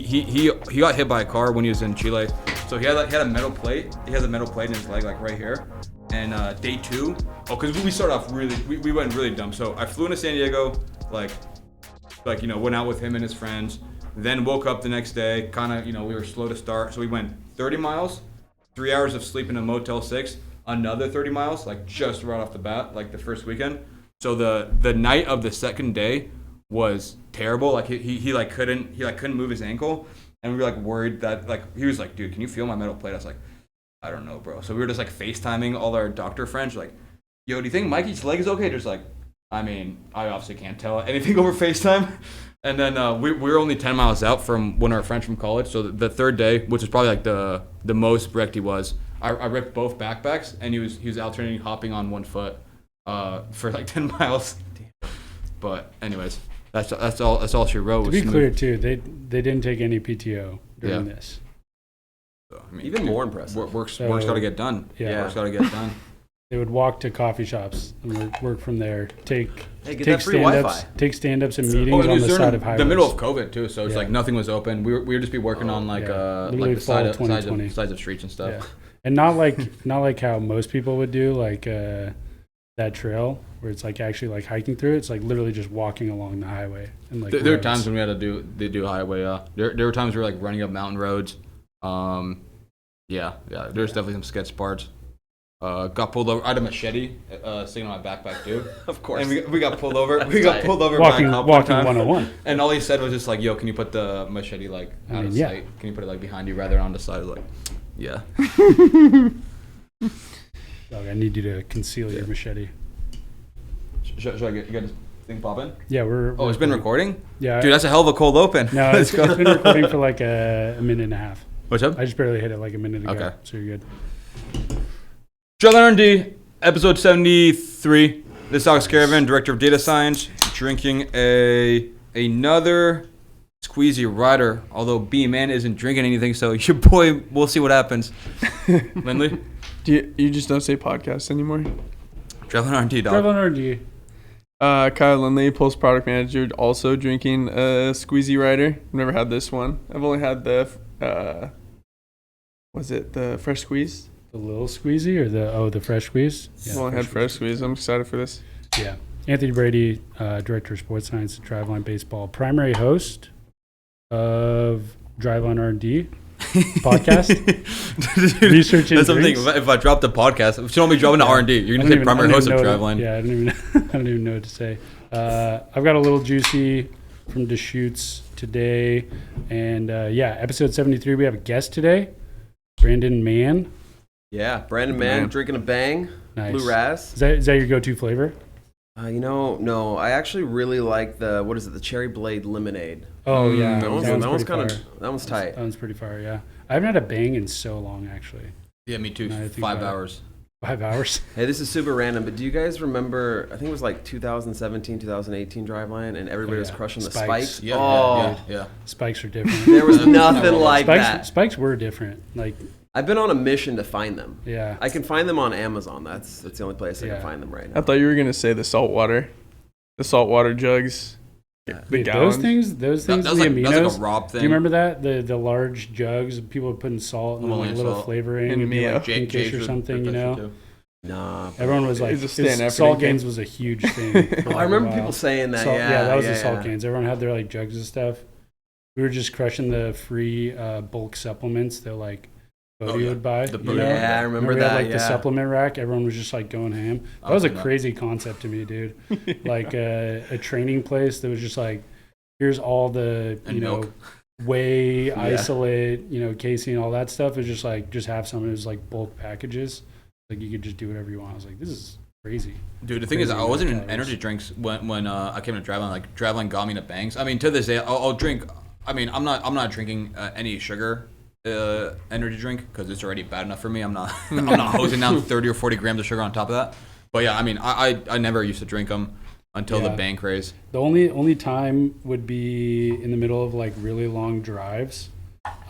he got hit by a car when he was in Chile. So he had a metal plate. He has a metal plate in his leg, like right here. And day 2, because we started off we went really dumb. So I flew into San Diego, like went out with him and his friends. Then woke up the next day, kind of, we were slow to start. So we went 30 miles, 3 hours of sleep in a Motel 6, another 30 miles, like just right off the bat, like the first weekend. So the night of the second day was terrible. Like he couldn't move his ankle, and we were like worried that like he was like, dude, can you feel my metal plate? I was like, I don't know, bro. So we were just like FaceTiming all our doctor friends, like, yo, do you think Mikey's leg is okay? Just like, I mean, I obviously can't tell anything over FaceTime. And then we were only 10 miles out from one of our friends from college. So the third day, which is probably like the most wrecked he was, I ripped both backpacks, and he was alternating hopping on one foot for like 10 miles. But anyways, that's all she wrote. To be clear too, they didn't take any PTO during this. So, I mean, even more impressive. Work's got to get done. Yeah. Work's got to get done. They would walk to coffee shops and work from there. Take stand-ups. Take stand-ups and meetings on the side of highways. The middle of COVID too, so it's like nothing was open. We would just be working on like the sides of streets and stuff. Yeah. And not like how most people would do like that trail where it's like actually like hiking through it. It's like literally just walking along the highway. And like there were times when we had to do highway. There were times we were like running up mountain roads. There's definitely some sketch parts. Got pulled over. I had a machete sitting on my backpack too. Of course. And we got pulled over. We got pulled over walking by a cop one time. 101. And all he said was just like, "Yo, can you put the machete like out of sight? Can you put it like behind you rather than on the side?" I was like, yeah. Dog, I need you to conceal your machete. Should I get this thing popping? Yeah, we're it's been recording? Yeah. Dude, that's a hell of a cold open. No, it's been recording for like a minute and a half. What's up? I just barely hit it like a minute ago. Okay. So you're good. Driveline R&D, episode 73. This is Alex Caravan, Director of Data Science, drinking another squeezy rider, although B-Man isn't drinking anything, so your boy, we'll see what happens. Lindley? You just don't say podcast anymore? Driveline R&D, dog. Driveline R&D. Kyle Lindley, Pulse Product Manager, also drinking a squeezy rider. I've never had this one. I've only had the, was it the fresh squeeze? The little squeezy or the fresh squeeze? Yeah, I've only had fresh squeeze. I'm excited for this. Yeah. Anthony Brady, Director of Sports Science at Driveline Baseball, primary host of Driveline R&D podcast. Research and that's something. drinks. If I drop the podcast, if you don't be dropping the R&D, you're gonna say primary host of Driveline. Yeah, I don't even know what to say. I've got a little juicy from Deschutes today, and episode 73. We have a guest today, Brandon Mann. Yeah, Brandon Mann drinking a bang. Nice. Blue Raz. Is that your go-to flavor? No. I actually really like the cherry blade lemonade. Oh yeah, that one's tight. That one's pretty fire. Yeah, I haven't had a bang in so long actually. Yeah, me too. 5 hours. 5 hours. Hey, this is super random, but do you guys remember? I think it was like 2017, 2018 Driveline, and everybody was crushing the spikes. Yeah. Spikes are different. There was nothing like that. Spikes were different. Like, I've been on a mission to find them. Yeah. I can find them on Amazon. That's the only place I can find them right now. I thought you were gonna say the saltwater jugs. Yeah. Wait, those things, the aminos. That's like a Rob thing. Do you remember that the large jugs? People were putting salt and like little flavoring, and like Jake or something, you know. Nah. Everyone was like, salt gains was a huge thing. I remember people saying that. That was the salt gains. Everyone had their like jugs and stuff. We were just crushing the free bulk supplements that like Bodie would buy. I remember that. Had, like the supplement rack. Everyone was just like going ham. That was a crazy concept to me, dude. Like a training place that was just like, here's all the whey, isolate, casein, all that stuff. It's just like have some. It was like bulk packages. Like you could just do whatever you want. I was like, this is crazy. Dude, the thing is, I wasn't in energy drinks when I came to Driveline. Like Driveline got me into bangs. I mean, to this day, I'll drink. I mean, I'm not drinking any sugar. Energy drink because it's already bad enough for me. I'm not hosing down 30 or 40 grams of sugar on top of that. But yeah, I mean, I never used to drink them until the bang craze. The only time would be in the middle of like really long drives.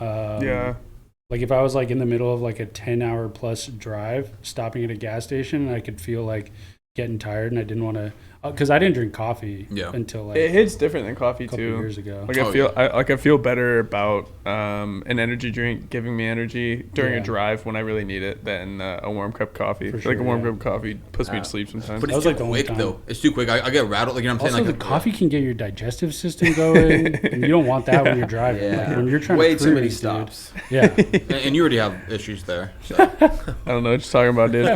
Like if I was like in the middle of like a 10-hour plus drive, stopping at a gas station, and I could feel like getting tired, and I didn't want to, because I didn't drink coffee until like it hits different than coffee a couple too. years ago. Like I feel better about an energy drink giving me energy during a drive when I really need it than a warm cup of coffee. For sure, like a warm cup of coffee puts me to sleep sometimes. But it's too quick though. It's too quick. I get rattled. Like, you know what I'm Also, saying? the coffee can get your digestive system going, and you don't want that when you're driving. Yeah. Like when you're trying Way to too many cruise, stops. Dude. Yeah. And you already have issues there. So. I don't know what you're talking about, dude.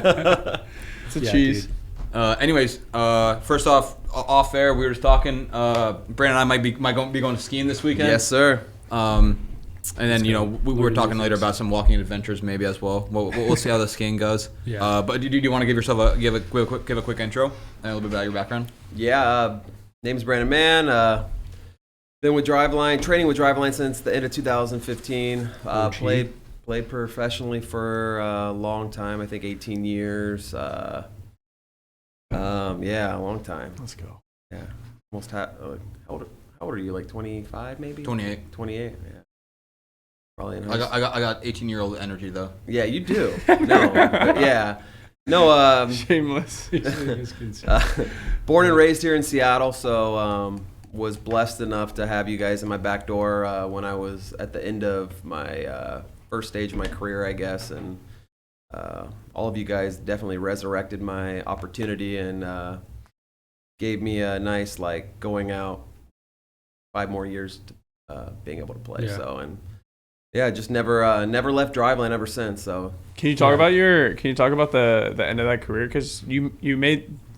It's a cheese. Dude. Anyways, first off air, we were just talking. Brandon and I might be going skiing this weekend. Yes, sir. And then we were talking later about some walking adventures maybe as well. We'll see how the skiing goes. Yeah. But do you want to give yourself give a quick intro and a little bit about your background? Yeah. Name's Brandon Mann. Been with Driveline, training with Driveline since the end of 2015. Played professionally for a long time. I think 18 years. Yeah, a long time. Let's go. Yeah, almost. How old are you? Like 25, maybe? 28. 28. Yeah. Probably. In I got 18-year-old energy though. Yeah, you do. No, but yeah. No. Shameless. Born and raised here in Seattle, so was blessed enough to have you guys in my back door when I was at the end of my first stage of my career, I guess, and. All of you guys definitely resurrected my opportunity and gave me a nice going out 5 more years to being able to play. Yeah. So and just never left Driveline ever since. So Can you talk about the end of that career, because you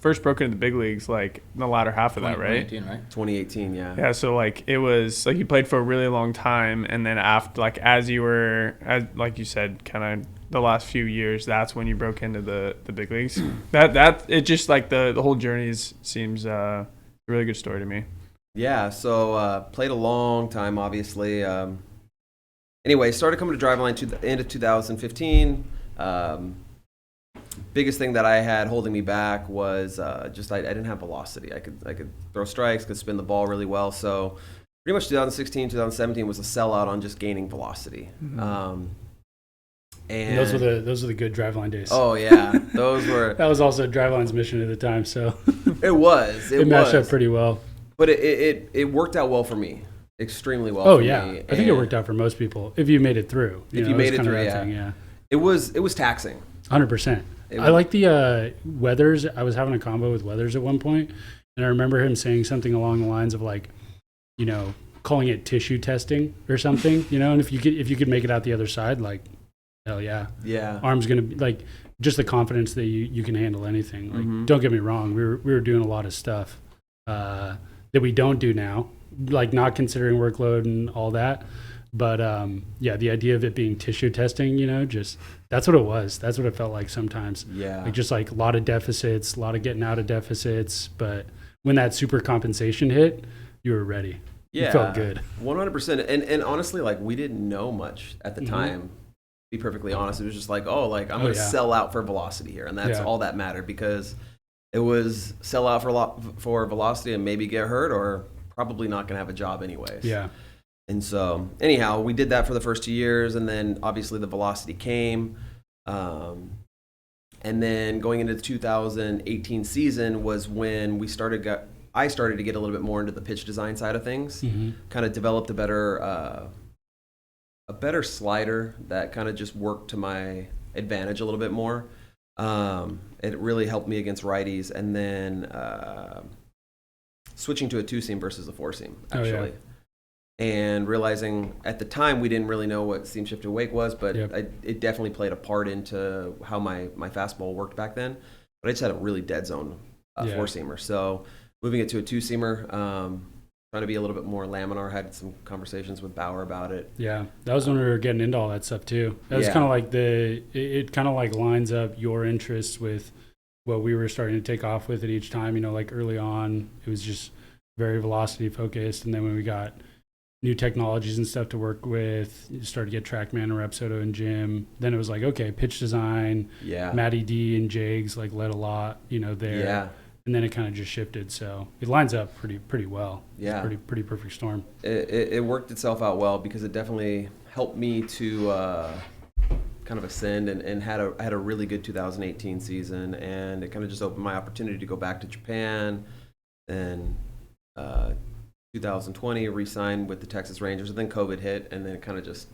first broke into the big leagues like in the latter half of that, right? 2018, yeah. Yeah, so it was you played for a really long time, and then after as you said, kind of the last few years, that's when you broke into the big leagues. That it just the whole journey seems a really good story to me. Yeah, so played a long time, obviously. Anyway, started coming to Driveline to the end of 2015. Biggest thing that I had holding me back was just I didn't have velocity. I could throw strikes, could spin the ball really well. So pretty much 2016, 2017 was a sellout on just gaining velocity. Mm-hmm. And those were the good Driveline days. Oh yeah, those were. That was also Driveline's mission at the time, so it was. It matched up pretty well. But it worked out well for me, extremely well. Oh for yeah, me. I think it worked out for most people if you made it through. If you made it through, yeah. It was taxing. 100%. I like the Weathers. I was having a combo with Weathers at one point, and I remember him saying something along the lines of calling it tissue testing or something, and if you could make it out the other side, hell yeah. Yeah. Arm's going to be just the confidence that you can handle anything. Mm-hmm. Don't get me wrong. We were doing a lot of stuff that we don't do now, not considering workload and all that. But the idea of it being tissue testing, just that's what it was. That's what it felt like sometimes. Yeah. Just a lot of deficits, a lot of getting out of deficits. But when that super compensation hit, you were ready. Yeah. You felt good. 100%. And honestly, we didn't know much at the time. To be perfectly honest, it was just I'm going to sell out for velocity here, and that's all that mattered, because it was sell out for velocity and maybe get hurt, or probably not going to have a job anyways. Yeah. And so anyhow, we did that for the first 2 years, and then obviously the velocity came. And then going into the 2018 season was when I started to get a little bit more into the pitch design side of things. Mm-hmm. Kind of developed a better slider that kind of just worked to my advantage a little bit more. It really helped me against righties, and then switching to a 2-seam versus a 4-seam, actually. Oh, yeah. And realizing at the time we didn't really know what seam shifted wake was, but it definitely played a part into how my fastball worked back then. But I just had a really dead zone 4-seamer. So moving it to a 2-seamer, trying to be a little bit more laminar. Had some conversations with Bauer about it. Yeah, that was when we were getting into all that stuff too. That was kind of it kind of lines up your interests with what we were starting to take off with it each time. Early on, it was just very velocity focused, and then when we got new technologies and stuff to work with, you started to get TrackMan and Repsodo and Jim. Then it was okay, pitch design. Yeah, Matty D and Jags led a lot, there. Yeah. And then it kind of just shifted, so it lines up pretty well. Yeah, it's pretty perfect storm. It worked itself out well, because it definitely helped me to kind kind of ascend and had a really good 2018 season, and it kind of just opened my opportunity to go back to Japan. Then 2020 re-signed with the Texas Rangers, and then COVID hit, and then it kind of just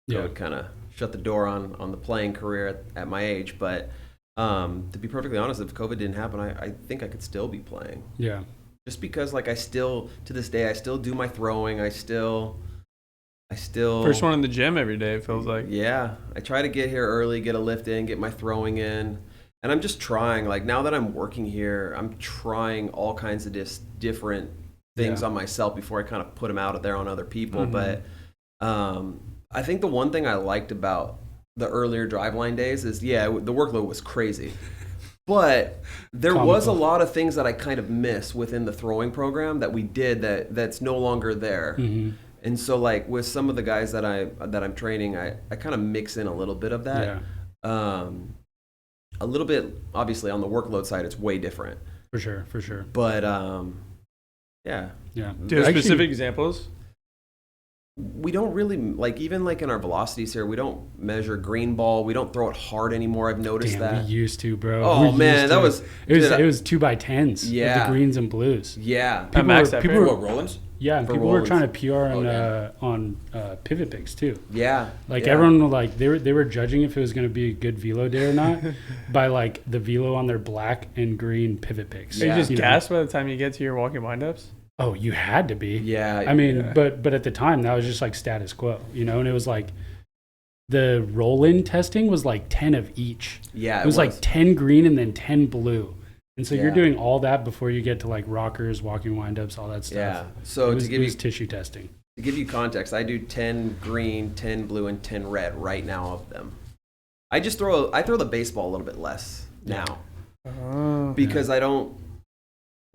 COVID kind of shut the door on the playing career at my age. But to be perfectly honest, if COVID didn't happen, I think I could still be playing. Yeah. Just because, like, I still, to this day, I still do my throwing. I still First one in the gym every day, it feels like. Yeah. I try to get here early, get a lift in, get my throwing in. And I'm just trying, like, now that I'm working here, I'm trying all kinds of different things on myself before I kind of put them out there on other people. But I think the one thing I liked about the earlier Driveline days is, the workload was crazy. But there was a lot of things that I kind of miss within the throwing program that we did that's no longer there. And so, like, with some of the guys that I'm training, I kind of mix in a little bit of that. A little bit, obviously, on the workload side, it's way different. For sure. But, yeah. Do you have specific examples? We don't really, like, even like in our velocities here, we don't measure green ball. We don't throw it hard anymore. I've noticed that. We used to, bro. Oh, man, that was... It was 2x10s with the greens and blues. Yeah. People were Rollins? Yeah, and people were trying to PR on pivot picks too. Yeah. Like everyone, like they were judging if it was going to be a good velo day or not by like the velo on their black and green pivot picks. Are you just gassed by the time you get to your walking windups? Oh, you had to be. Yeah. I mean, but at the time that was just like status quo, and it was like the roll-in testing was like 10 of each. Yeah, it was like 10 green and then 10 blue. And so you're doing all that before you get to like rockers, walking windups, all that stuff. Yeah. So it was tissue testing. To give you context, I do 10 green, 10 blue, and 10 red right now of them. I throw the baseball a little bit less now because I don't.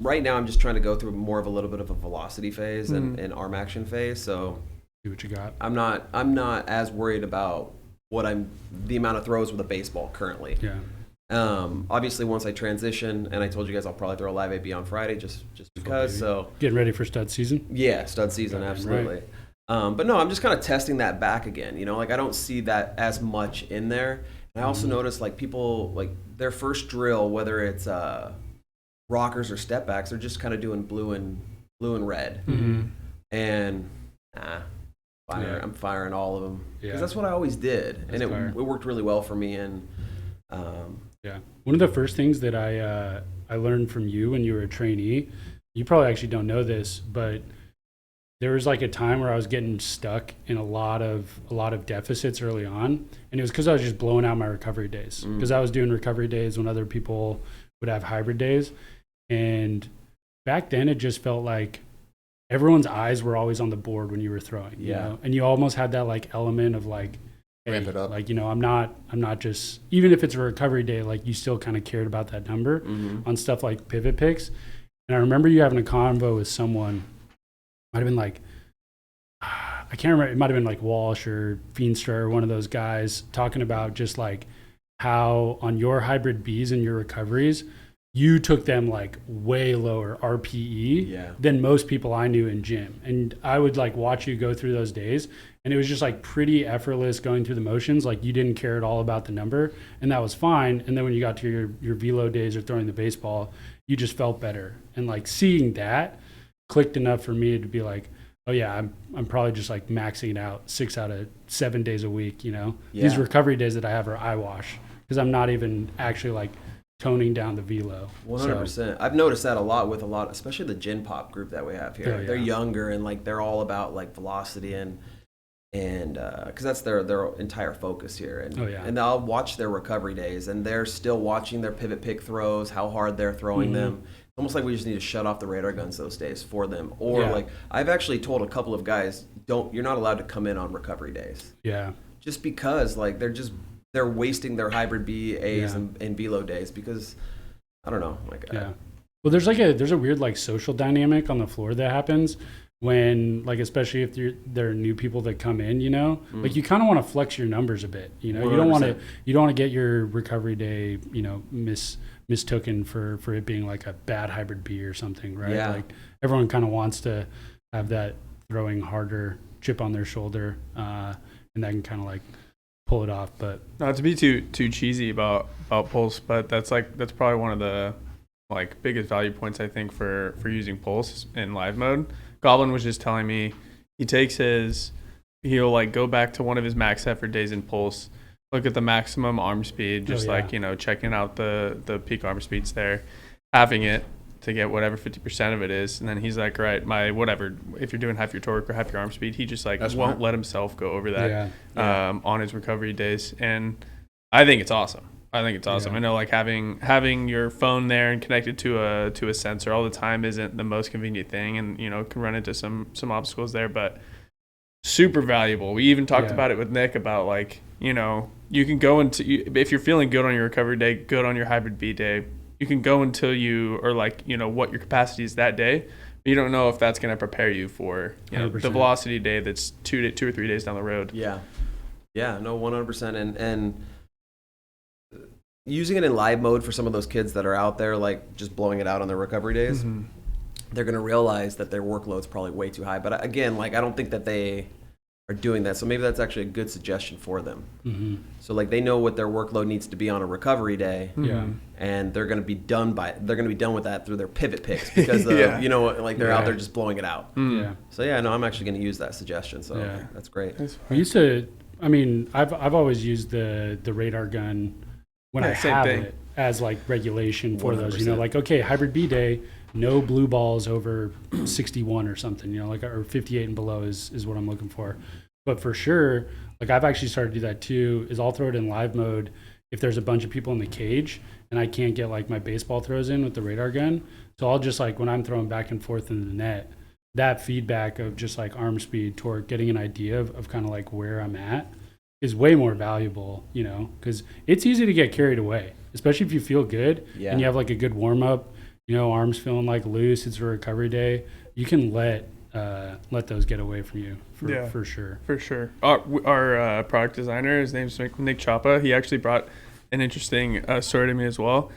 Right now, I'm just trying to go through more of a little bit of a velocity phase and an arm action phase. So see what you got. I'm not as worried about the amount of throws with a baseball currently. Yeah. Obviously, once I transition, and I told you guys I'll probably throw a live AB on Friday just because. So getting ready for stud season. Yeah, stud season, absolutely. Right. But no, I'm just kind of testing that back again. Like I don't see that as much in there. And I also notice like people like their first drill, whether it's rockers or step backs, they're just kind of doing blue and red. And I'm firing all of them because that's what I always did, and it worked really well for me. And one of the first things that I learned from you when you were a trainee, you probably actually don't know this, but there was like a time where I was getting stuck in a lot of deficits early on, and it was because I was just blowing out my recovery days because I was doing recovery days when other people would have hybrid days. And back then it just felt like everyone's eyes were always on the board when you were throwing, you know? And you almost had that like element of like, hey, ramp it up. Like, I'm not just, even if it's a recovery day, like you still kind of cared about that number on stuff like pivot picks. And I remember you having a convo with someone, might have been like, I can't remember, it might have been like Walsh or Feenstra or one of those guys talking about just like how on your hybrid Bs and your recoveries, you took them like way lower RPE than most people I knew in gym. And I would like watch you go through those days, and it was just like pretty effortless going through the motions. Like you didn't care at all about the number, and that was fine. And then when you got to your velo days or throwing the baseball, you just felt better. And like seeing that clicked enough for me to be like, oh yeah, I'm probably just like maxing it out 6 out of 7 days a week, These recovery days that I have are eyewash because I'm not even actually like toning down the velo. 100%. So, I've noticed that a lot, especially the Gen Pop group that we have here. They're younger and like they're all about like velocity and because that's their entire focus here. And I'll watch their recovery days, and they're still watching their pivot pick throws, how hard they're throwing them. It's almost like we just need to shut off the radar guns those days for them. Or like I've actually told a couple of guys, you're not allowed to come in on recovery days. Yeah. Just because like they're wasting their hybrid B, A's, and velo days because I don't know. Like well, there's a weird like social dynamic on the floor that happens when like especially if there are new people that come in, like you kind of want to flex your numbers a bit. You don't want to get your recovery day mistooken for it being like a bad hybrid B or something, right? Yeah. Like everyone kind of wants to have that throwing harder chip on their shoulder, and that can kind of like pull it off. But not to be too cheesy about pulse, but that's probably one of the like biggest value points I think for using pulse in live mode. Goblin was just telling me he'll like go back to one of his max effort days in pulse, look at the maximum arm speed, just checking out the peak arm speeds there, having it to get whatever 50% of it is, and then he's like, right, my whatever, if you're doing half your torque or half your arm speed, he just like won't let himself go over that on his recovery days, and I think it's awesome. I know like having your phone there and connected to a sensor all the time isn't the most convenient thing, and can run into some obstacles there, but super valuable. We even talked about it with Nick about like, you can go if you're feeling good on your recovery day, good on your hybrid B day, you can go until you are like, what your capacity is that day, but you don't know if that's going to prepare you for the velocity day that's 2 or 3 days down the road. Yeah, no, 100%. And using it in live mode for some of those kids that are out there, like just blowing it out on their recovery days, they're going to realize that their workload's probably way too high. But again, like I don't think that they are doing that. So maybe that's actually a good suggestion for them. Mm-hmm. So like they know what their workload needs to be on a recovery day, and they're going to be done with that through their pivot picks because they're out there just blowing it out. So I'm actually going to use that suggestion. So that's great. I've always used the radar gun when I have it as like regulation for 100%. Those, like, okay, hybrid B day, no blue balls over 61 or something, or 58 and below is what I'm looking for. But for sure, like I've actually started to do that too, is I'll throw it in live mode if there's a bunch of people in the cage and I can't get like my baseball throws in with the radar gun. So I'll just like, when I'm throwing back and forth into the net, that feedback of just like arm speed, torque, getting an idea of kind of like where I'm at is way more valuable, because it's easy to get carried away, especially if you feel good and you have like a good warm up, arms feeling like loose, it's a recovery day. You can let those get away from you for sure. For sure. Our product designer, his name's Nick Chapa. He actually brought an interesting story to me as well.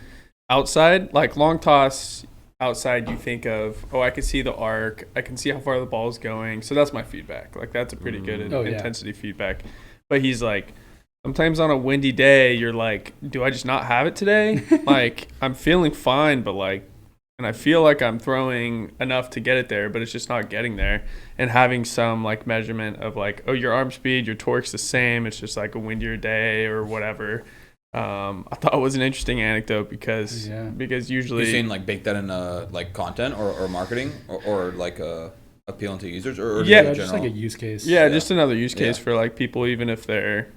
Outside, like long toss outside, you think of, I can see the arc, I can see how far the ball is going. So that's my feedback. Like that's a pretty good intensity feedback. But he's like, sometimes on a windy day, you're like, do I just not have it today? Like, I'm feeling fine, but like, and I feel like I'm throwing enough to get it there, but it's just not getting there. And having some like measurement of like, your arm speed, your torque's the same. It's just like a windier day or whatever. I thought it was an interesting anecdote because usually you're saying like bake that in like content or marketing or like appealing to users or just like a use case. Just another use case for like people, even if they're,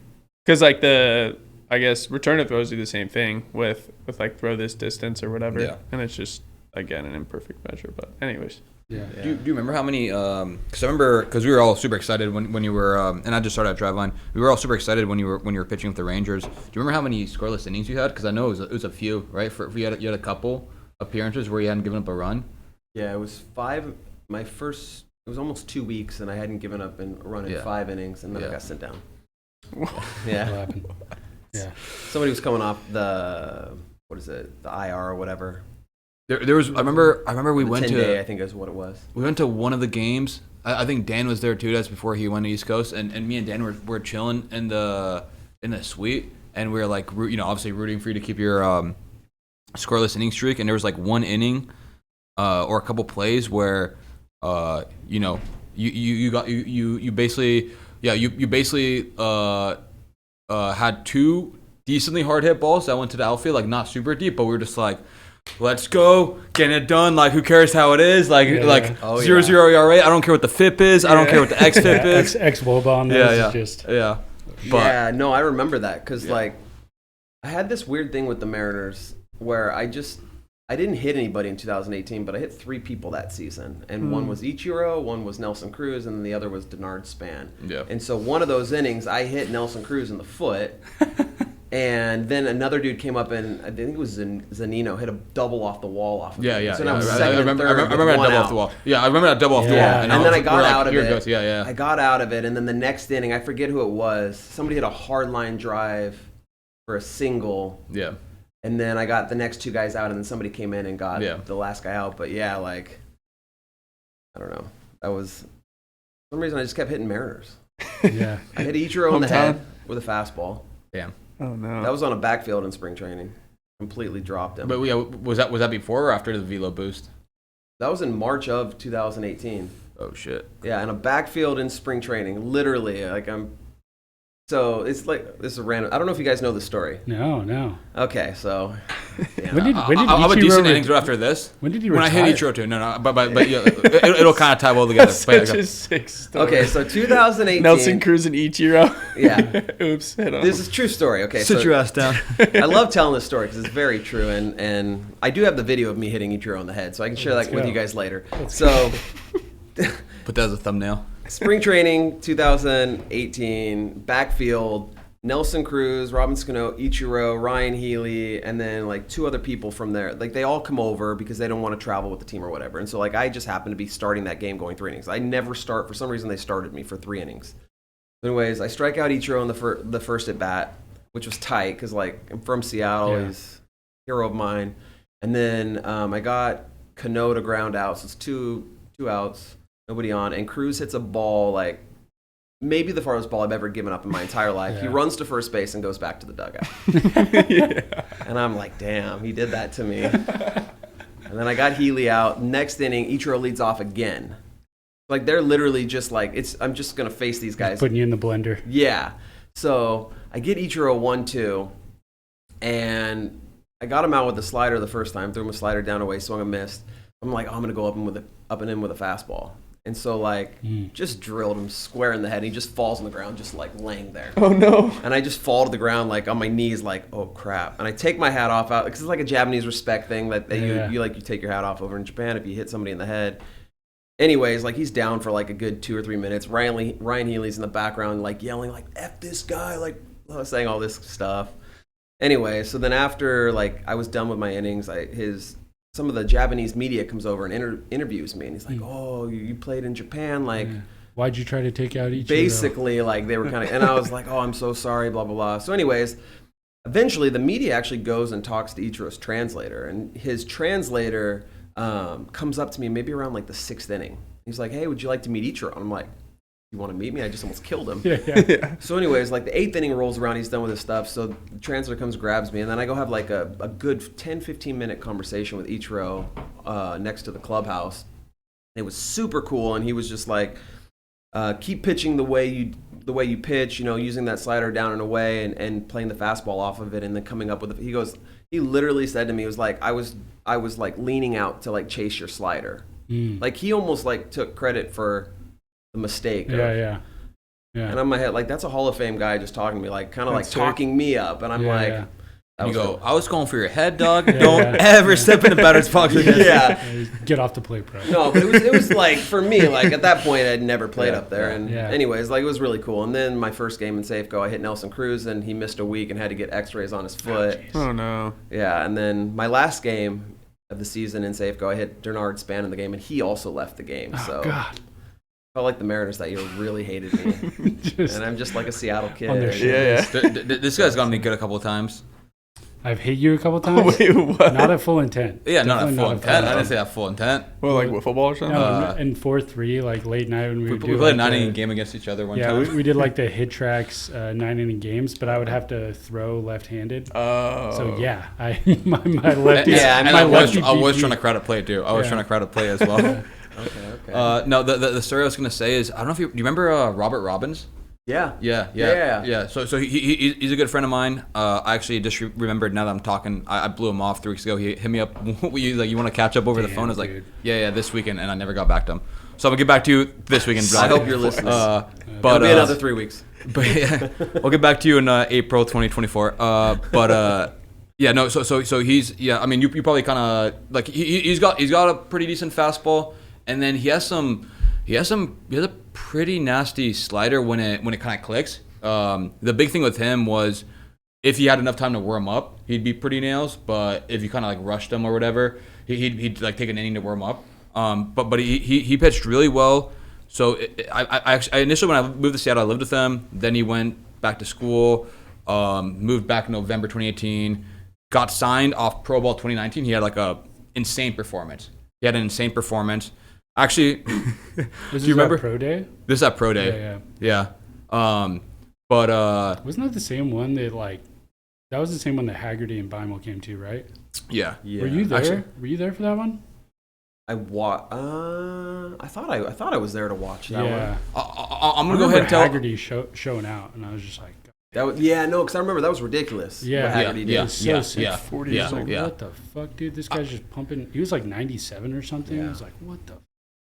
because like I guess return to throws do the same thing with like throw this distance or whatever, and it's just again an imperfect measure. But anyways. Yeah. Do you remember how many? Because we were all super excited when you were, and I just started at Driveline. We were all super excited when you were pitching with the Rangers. Do you remember how many scoreless innings you had? Because I know it was a few, right? You had a couple appearances where you hadn't given up a run. Yeah, it was 5. It was almost 2 weeks, and I hadn't given up a run in 5 innings, and then I got sent down. Yeah. What happened? Yeah. Somebody was coming off the IR or whatever. There was. I remember we went to. 10-day, I think is what it was. We went to one of the games. I think Dan was there too. That's before he went to East Coast, and me and Dan were chilling in the suite, and we were like, obviously rooting for you to keep your scoreless inning streak. And there was like one inning, or a couple plays where, you basically had 2 decently hard hit balls that went to the outfield, like not super deep, but we were just like, let's go, getting it done. Like, who cares how it is? 0-0 ERA. I don't care what the FIP is. I don't care what the XFIP is. X-WOBA on this. No, I remember that because like I had this weird thing with the Mariners where I didn't hit anybody in 2018, but I hit 3 people that season, and one was Ichiro, one was Nelson Cruz, and then the other was Denard Span. Yeah. And so one of those innings, I hit Nelson Cruz in the foot. And then another dude came up and I think it was Zanino, hit a double off the wall off of me. So now I remember that double off the wall. Yeah, I remember that double off the wall. And then I got out of it. I got out of it, and then the next inning, I forget who it was. Somebody hit a hard line drive for a single. Yeah. And then I got the next 2 guys out, and then somebody came in and got the last guy out. But I don't know. That was for some reason I just kept hitting Mariners. Yeah. I hit Ichiro in the head. with a fastball. Damn. Oh no. That was on a backfield in spring training. Completely dropped him. But yeah, was that before or after the velo boost? That was in March of 2018. Oh shit. Yeah, in a backfield in spring training. Literally, so it's like, this is a random. I don't know if you guys know the story. No. Okay, so. Yeah. When did I'll have a Ichiro decent innings after this. When did he When I retire? hit Ichiro too. No, but yeah, it'll kind of tie well together. Such a sick story. Okay, so 2018. Nelson Cruz and Ichiro. Yeah. Oops. Hit on This him. is a true story. Okay, Sit so your ass down. I love telling this story because it's very true, and I do have the video of me hitting Ichiro on the head, so I can share that with you guys later. So, Put that as a thumbnail. spring training 2018, backfield. Nelson Cruz, Robin Scano, Ichiro, Ryan Healy, and then like 2 other people from there. Like they all come over because they don't want to travel with the team or whatever. And so like I just happened to be starting that game going 3 innings. I never start, for some reason they started me for 3 innings. Anyways, I strike out Ichiro on the first at bat, which was tight because like I'm from Seattle, he's a hero of mine. And then I got Cano to ground out, so it's two outs, nobody on, and Cruz hits a ball like maybe the farthest ball I've ever given up in my entire life. Yeah. He runs to first base and goes back to the dugout. And I'm like, damn, he did that to me. And then I got Healy out. Next inning, Ichiro leads off again. Like they're literally just like, I'm just gonna face these guys. Putting you in the blender. Yeah. So I get Ichiro 1-2, and I got him out with the slider the first time. Threw him a slider down away, swung a missed. I'm like, I'm gonna go up and in with a fastball. And so, like, just drilled him square in the head. And he just falls on the ground, just, like, laying there. Oh, no. And I just fall to the ground, like, on my knees, like, oh, crap. And I take my hat off out, because it's like a Japanese respect thing that you take your hat off over in Japan if you hit somebody in the head. Anyways, like, he's down for, like, a good 2 or 3 minutes. Ryan Healy's in the background, like, yelling, like, F this guy, like, saying all this stuff. Anyway, so then after, like, I was done with my innings, some of the Japanese media comes over and interviews me, and he's like, "Oh, you played in Japan, like." Yeah. Why'd you try to take out Ichiro? Basically, like they were kind of, and I was like, "Oh, I'm so sorry," blah blah blah. So, anyways, eventually the media actually goes and talks to Ichiro's translator, and his translator comes up to me maybe around like the 6th inning. He's like, "Hey, would you like to meet Ichiro?" And I'm like, "You want to meet me? I just almost killed him." Yeah. So anyways, like the 8th inning rolls around, he's done with his stuff, so the translator comes, grabs me, and then I go have like a good 10-15 minute conversation with Ichiro next to the clubhouse. It was super cool, and he was just like, keep pitching the way you pitch, using that slider down and away, and playing the fastball off of it, and then coming up with it. He literally said to me, he was like, I was like leaning out to like chase your slider. Like he almost like took credit for the mistake. Yeah. And in my head, like, that's a Hall of Fame guy just talking to me, like, kind of like talking me up. And I'm like, You go, I was going for your head, dog. Don't ever step in the batter's box again. Yeah. Get off the plate, bro. No, but it was like, for me, like, at that point, I'd never played up there. And anyways, like, it was really cool. And then my first game in Safeco, I hit Nelson Cruz, and he missed a week and had to get x-rays on his foot. Oh, no. Yeah, and then my last game of the season in Safeco, I hit Bernard Span in the game, and he also left the game. Oh, God. Felt like the Mariners that year really hated me. And I'm just like a Seattle kid. This guy's gotten me good a couple of times. I've hit you a couple times. Wait, what? Not at full intent. Yeah, Definitely not at full intent. I didn't say that full intent. Well, like with football or something? No, in 4-3, like late night when we played a 9-inning game against each other one time. Yeah, we did like the hit tracks 9-inning games, but I would have to throw left-handed. Oh. So yeah, my lefty. Yeah, I was trying to credit play too. I was trying to credit play as well. Okay. No, the story I was gonna say is, I don't know if do you remember Robert Robbins? Yeah. So he's a good friend of mine. I actually just remembered now that I'm talking. I blew him off 3 weeks ago. He hit me up. You want to catch up over the phone? I was like, dude. yeah, this weekend, and I never got back to him. So I'm gonna get back to you this weekend. I hope you're listening. But It'll be another 3 weeks. But yeah, I'll get back to you in April 2024. So he's I mean, you probably kind of like he's got a pretty decent fastball, and then he has a pretty nasty slider when it kind of clicks. The big thing with him was if he had enough time to warm up, he'd be pretty nails. But if you kind of like rushed him or whatever, he'd like take an inning to warm up. But he pitched really well. So I initially, when I moved to Seattle, I lived with him. Then he went back to school, moved back in November 2018, got signed off Pro Ball 2019. He had like a insane performance. Actually, This do you remember Pro Day? This is at Pro Day. Yeah. But wasn't that the same one that was the same one that Haggerty and Beimel came to, right? yeah. Were you there? Actually, Were you there for that one? I thought I was there to watch that one. I'm gonna go ahead and tell. Haggerty showing out, and I was just like, because I remember that was ridiculous. Yeah, what Haggerty did. It was so sick. 40 I was like, yeah. what the fuck, dude? This guy's just pumping. He was like 97 or something. Yeah. I was like, what the?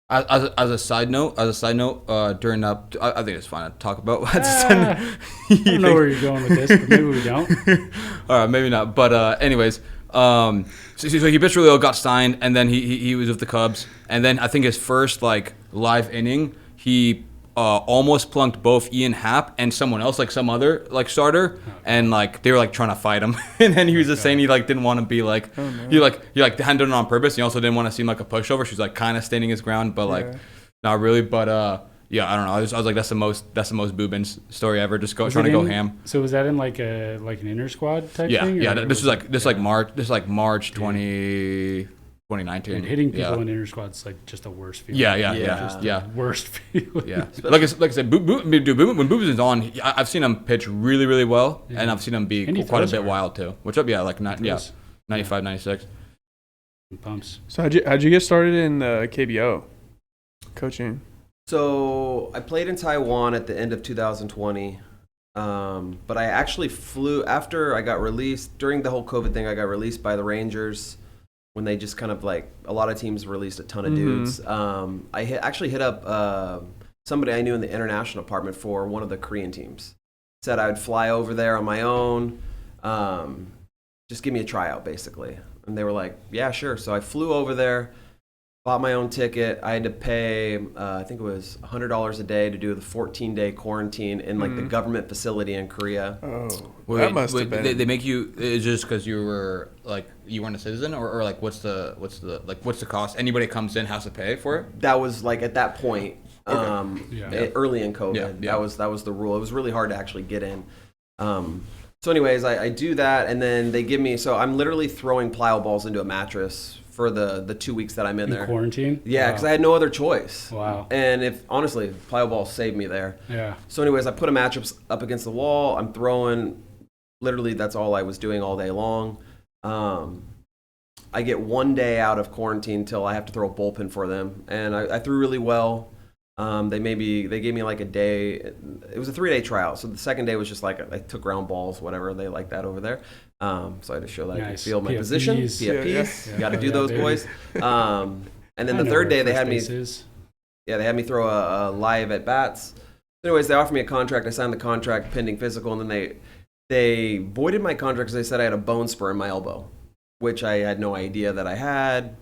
As a side note, during that, I think it's fine to talk about. I don't know where you're going with this, but maybe we don't. All right, maybe not. But anyways, so he pitched really well, got signed, and then he was with the Cubs, and then I think his first like live inning, he almost plunked both Ian Happ and someone else, like some other like starter, and like they were like trying to fight him, and then he was just saying he like didn't want to be like he hadn't done it on purpose. He also didn't want to seem like a pushover. She was like kind of standing his ground, but like not really. But yeah, I don't know. I was like, that's the most Boobins story ever. Just trying to go ham. So was that in like an inter squad type thing? Yeah. This is like March 2019. And hitting people in inter squad is like just the worst feeling. Yeah. Worst feeling. Yeah. Like I said, when Boobins is on, I've seen him pitch really, really well, and I've seen him be quite a bit wild too. Which up, 95, 96. Pumps. So how'd you get started in KBO coaching? So I played in Taiwan at the end of 2020, but I actually flew after I got released. During the whole COVID thing, I got released by the Rangers when they just kind of like a lot of teams released a ton of dudes. I actually hit up somebody I knew in the international department for one of the Korean teams. Said I would fly over there on my own, just give me a tryout basically. And they were like, yeah, sure. So I flew over there. Bought my own ticket. I had to pay, I think it was $100 a day to do the 14-day quarantine in like the government facility in Korea. Oh, that must have been. They make you just because you were like you weren't a citizen, or like what's the cost? Anybody comes in has to pay for it. That was like at that point, early in COVID. Yeah. That was the rule. It was really hard to actually get in. So anyways, I do that, and then they give me. So I'm literally throwing plyo balls into a mattress for the 2 weeks that I'm in there. Quarantine? Yeah, because I had no other choice. Wow. And honestly, plyo balls saved me there. Yeah. So anyways, I put a mattress up against the wall. I'm throwing. Literally, that's all I was doing all day long. I get 1 day out of quarantine till I have to throw a bullpen for them, and I threw really well. They gave me like a day. It was a 3-day trial. So the second day was just like I took ground balls, whatever they like that over there. So I had to show that I could feel my position. PFPs, you got to do those, boys. And then the third day they had me. They had me throw a live at bats. Anyways, they offered me a contract. I signed the contract pending physical, and then they voided my contract because they said I had a bone spur in my elbow, which I had no idea that I had.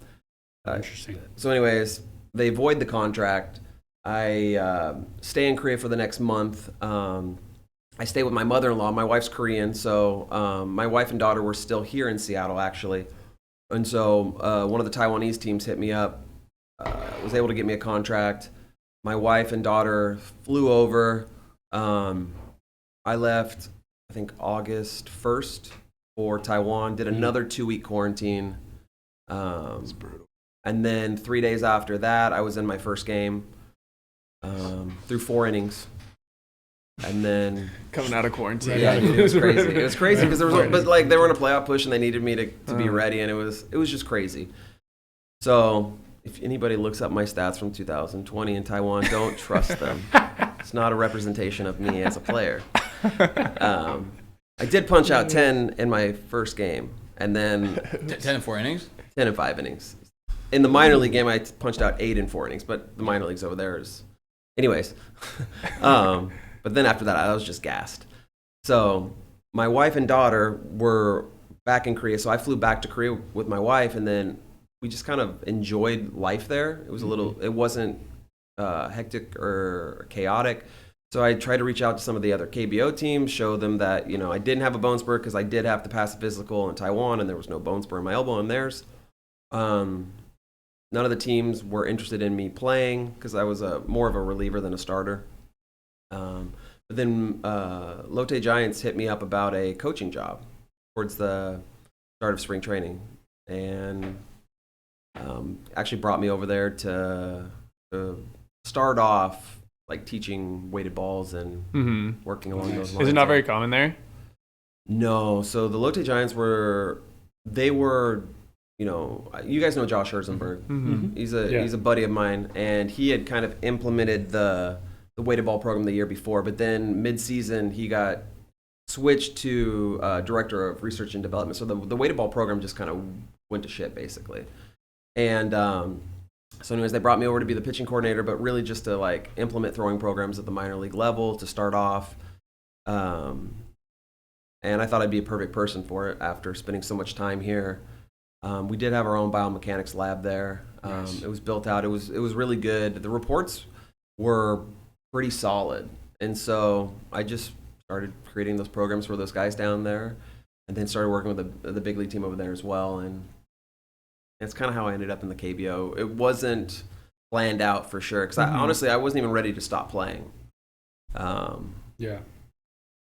Interesting. So anyways, they void the contract. I stay in Korea for the next month. I stay with my mother-in-law. My wife's Korean, so my wife and daughter were still here in Seattle, actually. And so one of the Taiwanese teams hit me up, was able to get me a contract. My wife and daughter flew over. I left, I think, August 1st for Taiwan, did another 2-week quarantine. That's brutal. And then 3 days after that, I was in my first game. Through 4 innings, and then coming out of quarantine. It was crazy. It was crazy because but like they were in a playoff push and they needed me to be ready, and it was just crazy. So if anybody looks up my stats from 2020 in Taiwan, don't trust them. It's not a representation of me as a player. I did punch out 10 in my first game, and then 10 in 4 innings. 10 in 5 innings. In the minor league game, I punched out 8 in 4 innings, but the minor leagues over there is. Anyways, but then after that, I was just gassed. So my wife and daughter were back in Korea, so I flew back to Korea with my wife, and then we just kind of enjoyed life there. It was it wasn't hectic or chaotic. So I tried to reach out to some of the other KBO teams, show them that I didn't have a bone spur because I did have to pass a physical in Taiwan, and there was no bone spur in my elbow in theirs. None of the teams were interested in me playing because I was more of a reliever than a starter. But then Lotte Giants hit me up about a coaching job towards the start of spring training, and actually brought me over there to start off like teaching weighted balls and working along those lines. Is it not very common there? No. So the Lotte Giants were, you know, you guys know Josh Herzenberg. He's a buddy of mine, and he had kind of implemented the weighted ball program the year before, but then mid-season he got switched to director of research and development. So the weighted ball program just kind of went to shit basically. And so anyways, they brought me over to be the pitching coordinator, but really just to like implement throwing programs at the minor league level to start off. And I thought I'd be a perfect person for it after spending so much time here. We did have our own biomechanics lab there. Nice. It was built out. It was really good. The reports were pretty solid. And so I just started creating those programs for those guys down there, and then started working with the big league team over there as well. And that's kind of how I ended up in the KBO. It wasn't planned out for sure, because honestly, I wasn't even ready to stop playing. Yeah.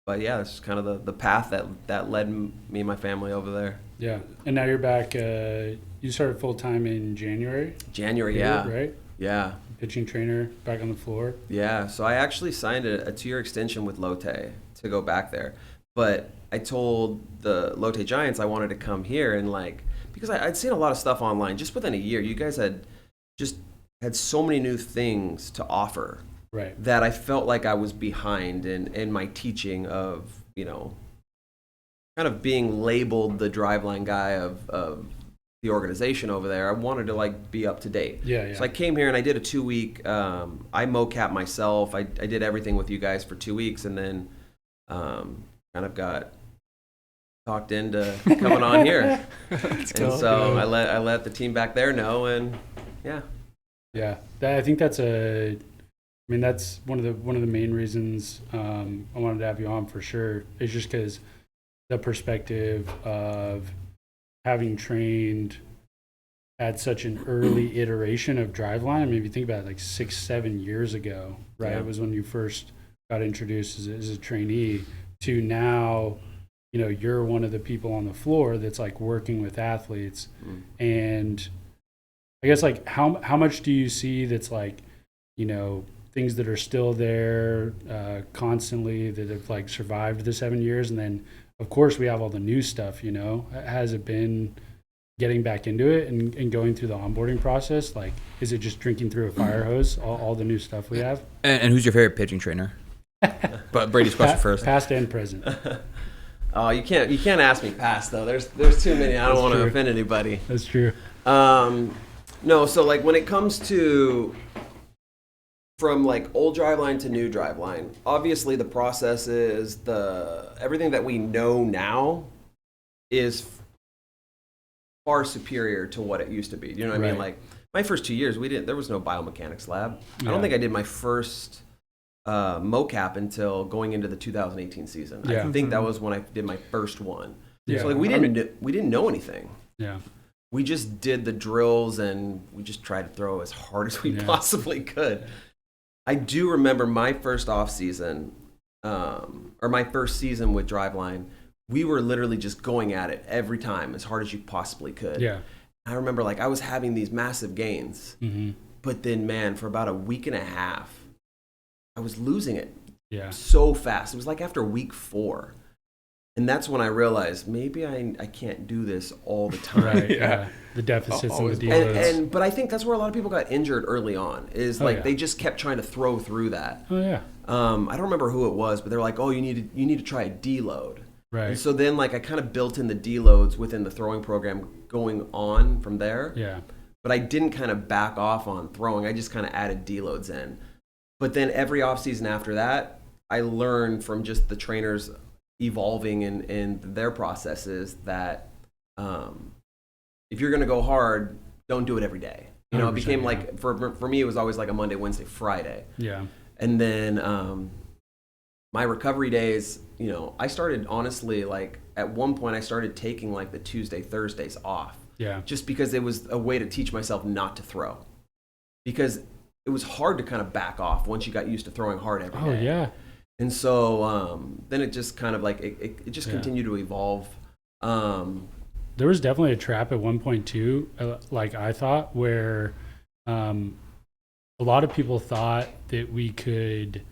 But yeah, it's kind of the path that led me and my family over there. Yeah. And now you're back. You started full-time in January? Yeah. Right? Yeah. Pitching trainer, back on the floor? Yeah. So I actually signed a 2-year extension with Lotte to go back there. But I told the Lotte Giants I wanted to come here, and like, because I'd seen a lot of stuff online. Just within a year, you guys had so many new things to offer. Right. That I felt like I was behind in my teaching of, you know, kind of being labeled the driveline guy of the organization over there. I wanted to like be up to date. Yeah. So I came here and I did a 2-week, I mocap myself. I did everything with you guys for 2 weeks, and then kind of got talked into coming on here. And so I let the team back there know, and yeah. Yeah. I think that's that's one of the main reasons I wanted to have you on for sure. Is just because the perspective of having trained at such an early iteration of driveline. I mean, if you think about it, like 6-7 years ago, right? Yeah. It was when you first got introduced as a trainee to now. You know, you're one of the people on the floor that's like working with athletes, and I guess like how much do you see that's like, you know, things that are still there constantly that have like survived the 7 years, and then of course we have all the new stuff. You know, has it been getting back into it and going through the onboarding process? Like, is it just drinking through a fire hose, all the new stuff we have? And who's your favorite pitching trainer? But Brady's question first. Past and present. Oh, you can't ask me past though. There's too many. I don't want to offend anybody. That's true. No, so like when it comes to from like old driveline to new driveline, obviously the process is everything that we know now is far superior to what it used to be. You know what I mean? Like my first 2 years, there was no biomechanics lab. I don't think I did my first mocap until going into the 2018 season. Yeah. I think that was when I did my first one. Yeah. So like we didn't know anything. Yeah. We just did the drills and we just tried to throw as hard as we possibly could. I do remember my first off season, or my first season with Driveline. We were literally just going at it every time as hard as you possibly could. Yeah. I remember like I was having these massive gains, but then man, for about a week and a half, I was losing it so fast. It was like after week 4. And that's when I realized maybe I can't do this all the time. Right, yeah. The deficits and the deloads. But I think that's where a lot of people got injured early on, is they just kept trying to throw through that. Oh, yeah. I don't remember who it was, but they're like, oh, you need to try a deload. Right. And so then like I kind of built in the deloads within the throwing program going on from there. Yeah. But I didn't kind of back off on throwing. I just kind of added deloads in. But then every offseason after that, I learned from just the trainers evolving in their processes that if you're going to go hard, don't do it every day. You know, it became like, for me, it was always like a Monday, Wednesday, Friday. Yeah. And then my recovery days, you know, I started honestly, like at one point I started taking like the Tuesday, Thursdays off. Yeah. Just because it was a way to teach myself not to throw. Because it was hard to kind of back off once you got used to throwing hard every day. Oh, yeah. And so then it just kind of like, it just continued to evolve. There was definitely a trap at one point too, like I thought, where a a lot of people thought that we could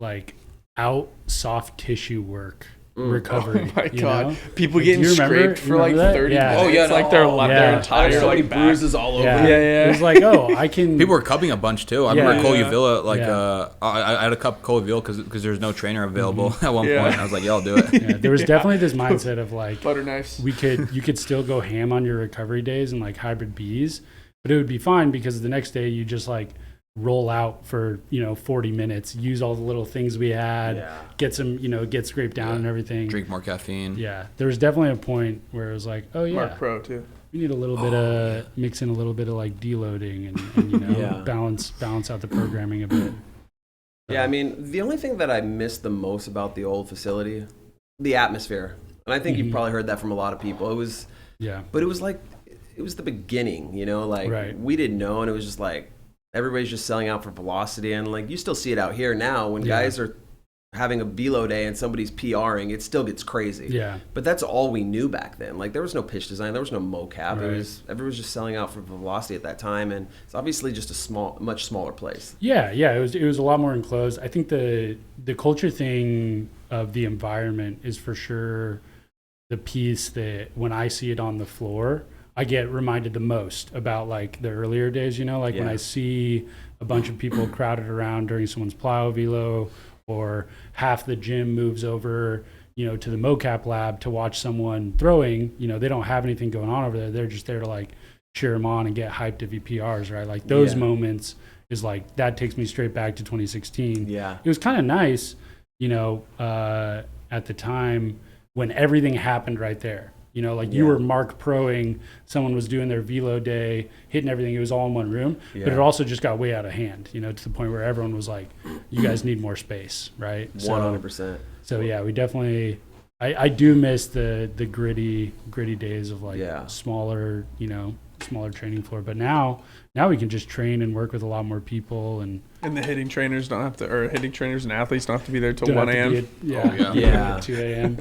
like out soft tissue work recovery. Oh my God. Know? People Like, getting do you remember- scraped for you like remember that? 30 Yeah. minutes. Oh, yeah, like no. their Yeah. entire So many like back. bruises all over. Yeah. Yeah. It was like, oh, I can. People were cupping a bunch too. I remember Cole Yeah. Uvilla, like Yeah. I had a cup Cole Uvilla because there's no trainer available at one Yeah. point. I was like, yeah, I'll do it. Yeah, there was definitely this mindset of like, Butter knives. you could still go ham on your recovery days and like hybrid Bs, but it would be fine because the next day you just like roll out for 40 minutes, use all the little things we had, get some get scraped down and everything. Drink more caffeine. Yeah, there was definitely a point where it was like, oh yeah, Mark Pro too. we need a little bit of mix in a little bit of like deloading and Yeah. balance out the programming a bit. Yeah, I mean, the only thing that I missed the most about the old facility, the atmosphere. And I think you've probably heard that from a lot of people. But it was like, it was the beginning, like Right. we didn't know. And it was just like, everybody's just selling out for velocity. And like, you still see it out here now when guys are having a velo day and somebody's PRing, it still gets crazy. Yeah. But that's all we knew back then. Like there was no pitch design, there was no mocap. Right. Everyone's just selling out for velocity at that time. And it's obviously just a much smaller place. Yeah, it was a lot more enclosed. I think the culture thing of the environment is for sure the piece that when I see it on the floor, I get reminded the most about like the earlier days, like when I see a bunch of people crowded around during someone's plyo velo, or half the gym moves over, to the mocap lab to watch someone throwing, they don't have anything going on over there. They're just there to like cheer them on and get hyped if he PRs, right? Like those moments is like, that takes me straight back to 2016. Yeah. It was kind of nice, at the time when everything happened right there. You were Mark Proing, someone was doing their velo day, hitting everything. It was all in one room, but it also just got way out of hand, to the point where everyone was like, you guys need more space, right? 100%. So yeah, we definitely, I do miss the gritty days of like smaller, smaller training floor. But now we can just train and work with a lot more people and the hitting trainers hitting trainers and athletes don't have to be there till don't 1 have to a.m. be at 2 a.m.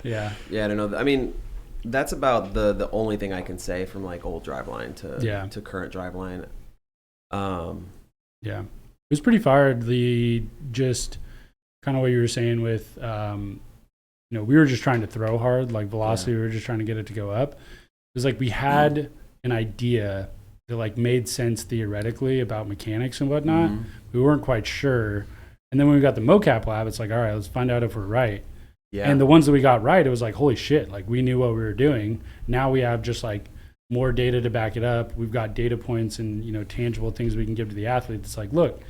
Yeah. Yeah, I don't know. I mean, that's about the only thing I can say from like old Driveline to current Driveline. Yeah, it was pretty fired. The just kind of what you were saying with, we were just trying to throw hard, like velocity. We were just trying to get it to go up. It was like we had an idea that like made sense theoretically about mechanics and whatnot. We weren't quite sure. And then when we got the mocap lab, it's like, all right, let's find out if we're right. Yeah. And the ones that we got right, it was like, holy shit, like we knew what we were doing. Now we have just like more data to back it up. We've got data points and, tangible things we can give to the athlete. It's like, look,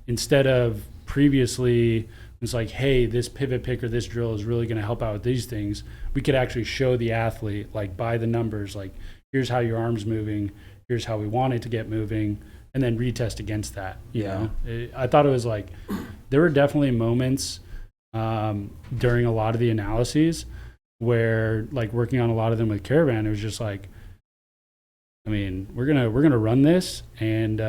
instead of previously, it's like, hey, this pivot pick or this drill is really going to help out with these things. We could actually show the athlete, like by the numbers, like here's how your arm's moving. Here's how we want it to get moving. And then retest against that, you know? I thought it was like, there were definitely moments during a lot of the analyses where like working on a lot of them with Caravan, it was just like, I mean, we're gonna run this and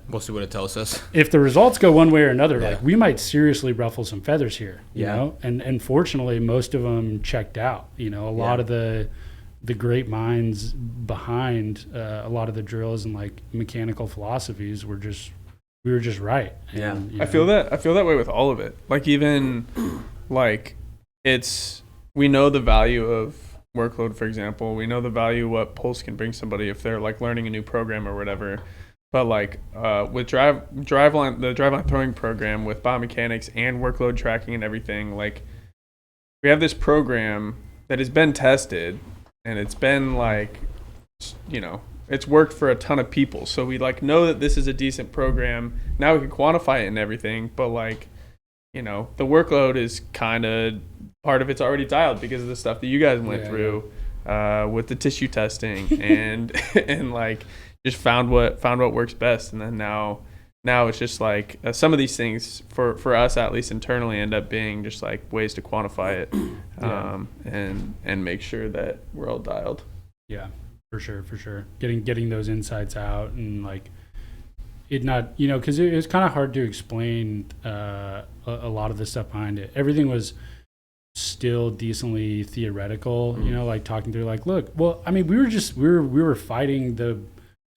We'll see what it tells us. If the results go one way or another, like we might seriously ruffle some feathers here, you know? And fortunately most of them checked out, a lot of the great minds behind a lot of the drills and like mechanical philosophies we were just right. And, I feel that way with all of it. Like even like we know the value of workload, for example. We know the value of what Pulse can bring somebody if they're like learning a new program or whatever. But like with the Driveline throwing program with biomechanics and workload tracking and everything, like we have this program that has been tested and it's been like, it's worked for a ton of people. So we like know that this is a decent program. Now we can quantify it and everything, but like, the workload is kind of part of it's already dialed because of the stuff that you guys went through with the tissue testing and and like just found what works best. And then now it's just like some of these things for us, at least internally, end up being just like ways to quantify it and make sure that we're all dialed. Yeah. For sure. Getting those insights out and like it not, because it was kind of hard to explain a lot of the stuff behind it. Everything was still decently theoretical, like talking through like, look, well, I mean, we were fighting the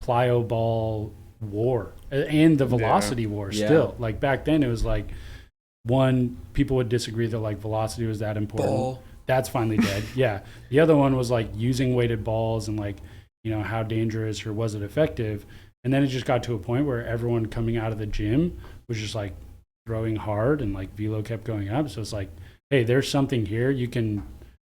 plyo ball war and the velocity war still. Like back then it was like, one, people would disagree that like velocity was that important. Ball. That's finally dead. Yeah. The other one was like using weighted balls and like, you know, how dangerous or was it effective? And then it just got to a point where everyone coming out of the gym was just like throwing hard and like velo kept going up. So it's like, hey, there's something here. You can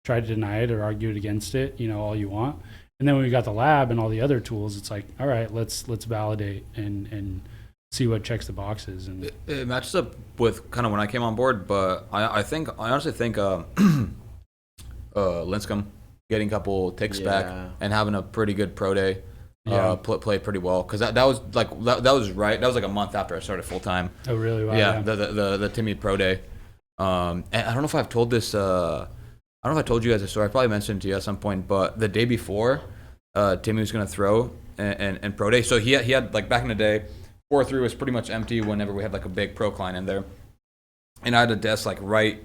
try to deny it or argue it against it, you know, all you want. And then when we got the lab and all the other tools, it's like, all right, let's validate and see what checks the boxes. And it matches up with kind of when I came on board, but I honestly think Linscomb getting a couple ticks back and having a pretty good pro day played pretty well, because that was like that was like a month after I started full time. Oh really? Wow, yeah. The Timmy pro day. And I don't know if I've told this. I don't know if I told you guys this story. I probably mentioned it to you at some point, but the day before, Timmy was gonna throw and pro day. So he had like back in the day, 4-3 was pretty much empty whenever we had like a big pro client in there, and I had a desk like right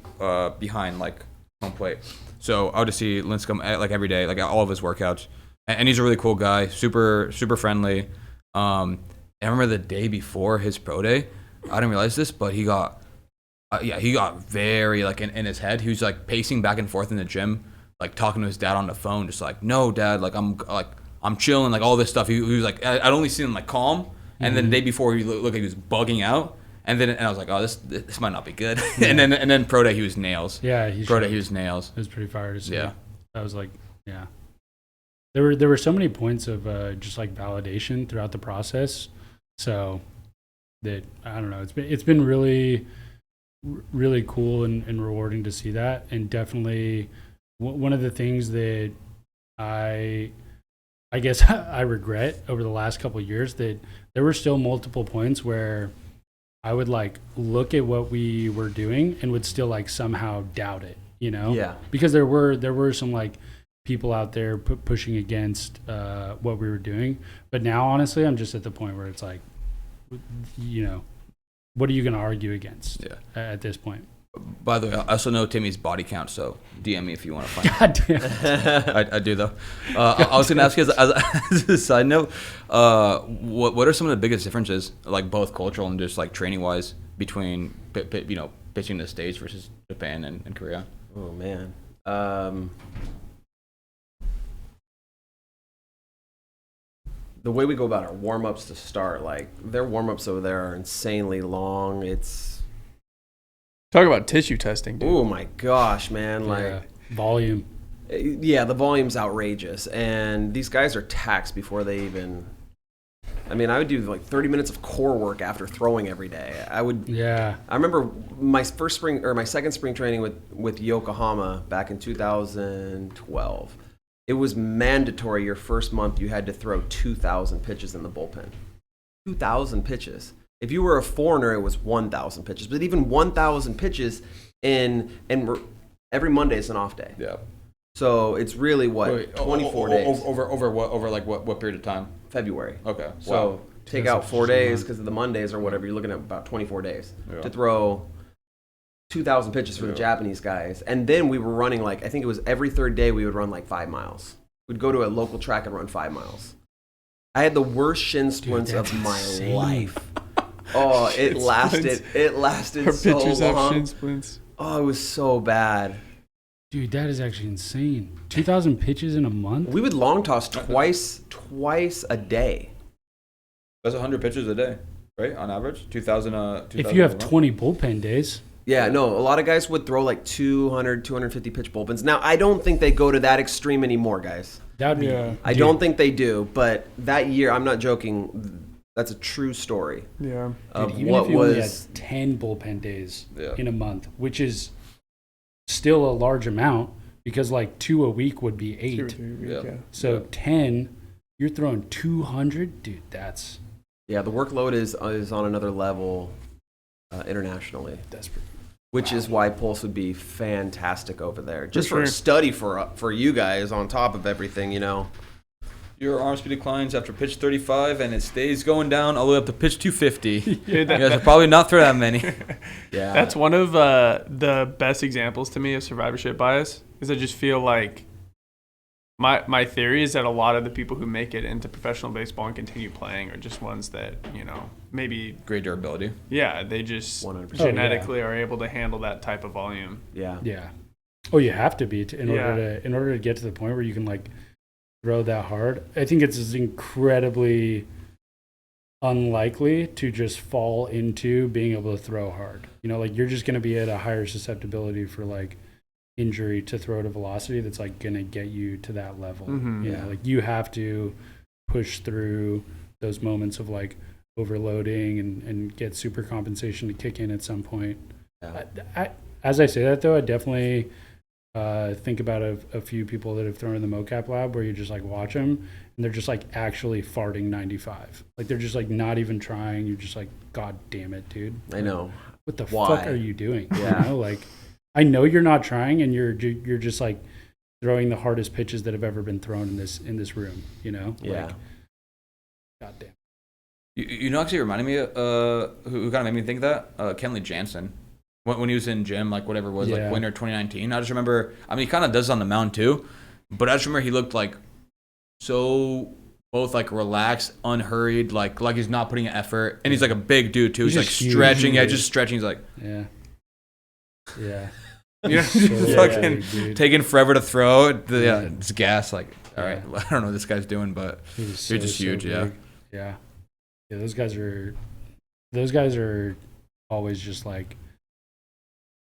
behind like home plate. So I would just see Linscomb like every day, like all of his workouts, and he's a really cool guy, super friendly. And I remember the day before his pro day, I didn't realize this, but he got very like in his head. He was like pacing back and forth in the gym, like talking to his dad on the phone, just like, no, Dad, like I'm chilling, like all this stuff. He was like, I'd only seen him like calm, and then the day before he looked like he was bugging out. And I was like, oh, this might not be good. Yeah. and then pro day he was nails. Yeah, he was nails. It was pretty fire to see. Yeah, I was like, yeah. There were so many points of just like validation throughout the process. So that I don't know. It's been really cool and rewarding to see that. And definitely one of the things that I guess I regret over the last couple of years, that there were still multiple points where I would like look at what we were doing and would still like somehow doubt it, you know? Yeah. Because there were some like people out there pushing against what we were doing. But now, honestly, I'm just at the point where it's like, you know, what are you going to argue against at this point? By the way, I also know Timmy's body count, so DM me if you want to find God damn it. I do, though. I was going to ask you as a side note, what are some of the biggest differences, like both cultural and just like training-wise, between pitching the States versus Japan and Korea? Oh, man. The way we go about our warm-ups to start, like their warm-ups over there are insanely long. It's talk about tissue testing, dude. Oh my gosh, man! Like volume. Yeah, the volume's outrageous, and these guys are taxed before they even. I mean, I would do like 30 minutes of core work after throwing every day. I would. Yeah. I remember my second spring training with Yokohama back in 2012. It was mandatory your first month you had to throw 2,000 pitches in the bullpen. 2,000 pitches. If you were a foreigner, it was 1,000 pitches. But even 1,000 pitches and every Monday is an off day. Yeah. So it's really 24 days. Over what period of time? February. Okay. So wow. take out 4 days because of the Mondays or whatever. You're looking at about 24 days to throw 2,000 pitches for the Japanese guys. And then we were running like, I think it was every third day we would run like 5 miles. We'd go to a local track and run 5 miles. I had the worst shin splints of my life. Oh, it lasted Her so pictures long. have shin splints. Oh, it was so bad. Dude, that is actually insane. 2,000 pitches in a month? We would long toss twice a day. That's 100 pitches a day, right? On average, 2,000. If you have 20 bullpen days. Yeah, no, a lot of guys would throw like 200, 250 pitch bullpens. Now, I don't think they go to that extreme anymore, guys. That'd be. I don't think they do, but that year, I'm not joking. That's a true story. Yeah. Of dude, even what if you was only had 10 bullpen days in a month, which is still a large amount, because like 2 a week would be 8. 2 or 3 a week, yeah. So 10, you're throwing 200, dude. That's the workload is on another level internationally. That's pretty. Which is why Pulse would be fantastic over there, just for sure. a study for you guys on top of everything, you know. Your arm speed declines after pitch 35, and it stays going down all the way up to pitch 250. You guys will probably not throw that many. Yeah, that's one of the best examples to me of survivorship bias. Is I just feel like my theory is that a lot of the people who make it into professional baseball and continue playing are just ones that, maybe Great durability. Yeah, they just 100%. genetically are able to handle that type of volume. Yeah. Yeah. Oh, you have to be in order to get to the point where you can like throw that hard. I think it's incredibly unlikely to just fall into being able to throw hard. Like you're just going to be at a higher susceptibility for like injury to throw at a velocity that's like going to get you to that level. Like you have to push through those moments of like overloading and get super compensation to kick in at some point. Yeah. As I say that though, I definitely think about a few people that have thrown in the mocap lab where you just like watch them and they're just like actually farting 95. Like they're just like not even trying. You're just like, God damn it, dude. I know. What the Why? fuck are you doing? Yeah. Like I know you're not trying and you're just like throwing the hardest pitches that have ever been thrown in this room, Yeah. Like, God damn. Actually reminded me who kind of made me think that Kenley Jansen. When he was in gym, like whatever it was, like winter 2019. I just remember, he kind of does it on the mound too, but I just remember he looked like so both like relaxed, unhurried, like he's not putting an effort, and he's like a big dude too. He's like stretching, just stretching. He's like, fucking taking forever to throw. It's gas. Like, all right, I don't know what this guy's doing, but you're just huge, yeah. Those guys are always just like.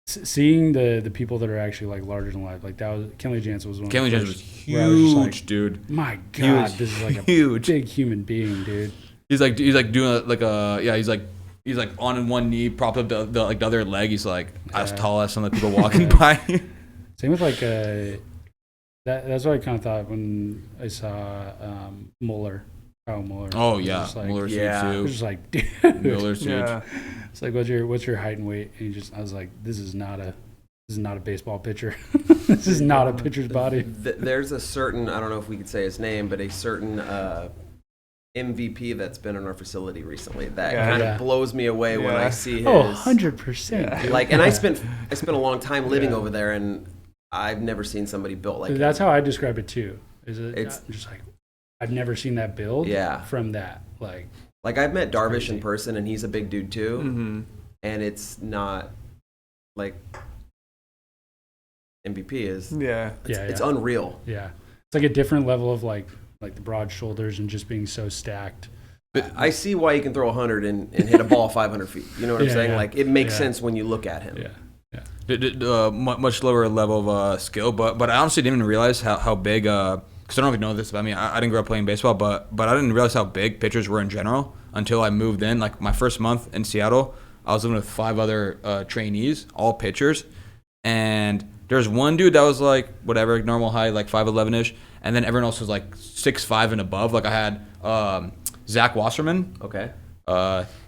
Seeing the people that are actually like larger than life, like that was Kenley Jansen was one. Kenley Jansen was huge, like, dude. My God, this is like a huge big human being, dude. He's like doing like he's like on one knee, propped up the other leg. He's like as tall as some of the people walking by. Same with like that's what I kind of thought when I saw Mueller. Kyle Mueller. Oh yeah, Mueller's huge too. It was just like, dude. Mueller's huge. It's like, what's your height and weight? And I was like, this is not a baseball pitcher. This is not a pitcher's body. There's a certain, I don't know if we could say his name, but a certain MVP that's been in our facility recently that kind of blows me away when I see his. 100%. Like, and I spent a long time living over there, and I've never seen somebody built like that's him. how I describe it too. It's just like I've never seen that build. From that, like I've met Darvish in person, and he's a big dude too, and it's not like MVP is. It's unreal. Yeah, it's like a different level of like the broad shoulders and just being so stacked. I see why he can throw 100 and hit a ball 500 feet. You know what I'm saying? Yeah. Like it makes sense when you look at him. Much lower level of skill, but I honestly didn't even realize how big. Because I don't even know this about me. I didn't grow up playing baseball, but I didn't realize how big pitchers were in general until I moved in. Like my first month in Seattle, I was living with 5 other trainees, all pitchers, and there's one dude that was like whatever normal height, like 5'11"ish, and then everyone else was like 6'5" and above. Like I had Zach Wasserman,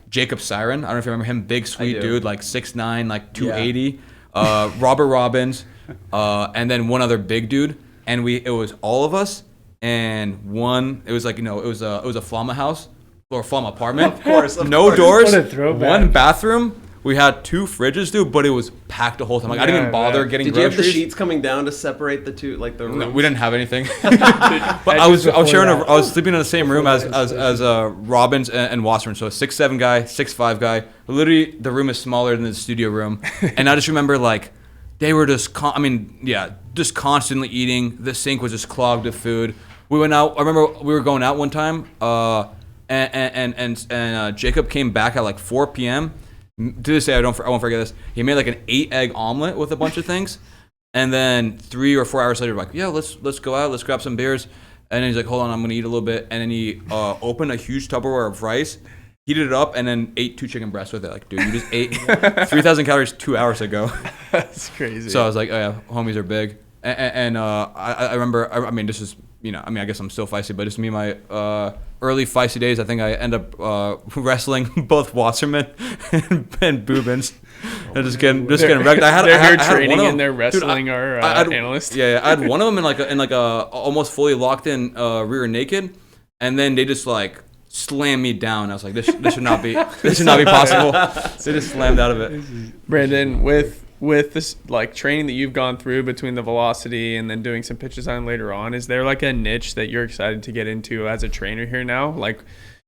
Jacob Siren. I don't know if you remember him, big sweet dude, like 6'9", like 280. Robert Robbins, and then one other big dude. And it was all of us, and it was like, it was a Flama house or Flama apartment. Of course. No doors, What a throwback. one bathroom. We had 2 fridges, dude, but it was packed the whole time. Like I didn't even bother getting Did you have groceries. the sheets coming down to separate the two, like the rooms? No, we didn't have anything. But I was sleeping in the same room as Robbins and Wasserman. So a 6'7" guy, 6'5" guy. Literally, the room is smaller than the studio room. And I just remember like they were just just constantly eating. The sink was just clogged with food. We went out. I remember we were going out one time, and Jacob came back at like 4 p.m. To this day, I won't forget this. He made like an 8-egg omelet with a bunch of things, and then 3 or 4 hours later, we're like, let's go out, let's grab some beers. And then he's like, hold on, I'm gonna eat a little bit. And then he opened a huge Tupperware of rice, heated it up, and then ate 2 chicken breasts with it. Like, dude, you just ate 3,000 calories 2 hours ago. That's crazy. So I was like, oh yeah, homies are big. And I remember, this is, I guess I'm still feisty, but it's me, my early feisty days. I think I end up wrestling both Wasserman and Boobins. And just getting wrecked. They're here training and they're wrestling our analyst. Yeah, I had one of them in like a almost fully locked in rear naked, and then they just like slammed me down. I was like, this should not be possible. They just slammed out of it. Brandon, with with this like training that you've gone through between the velocity and then doing some pitch design later on, is there like a niche that you're excited to get into as a trainer here now? Like,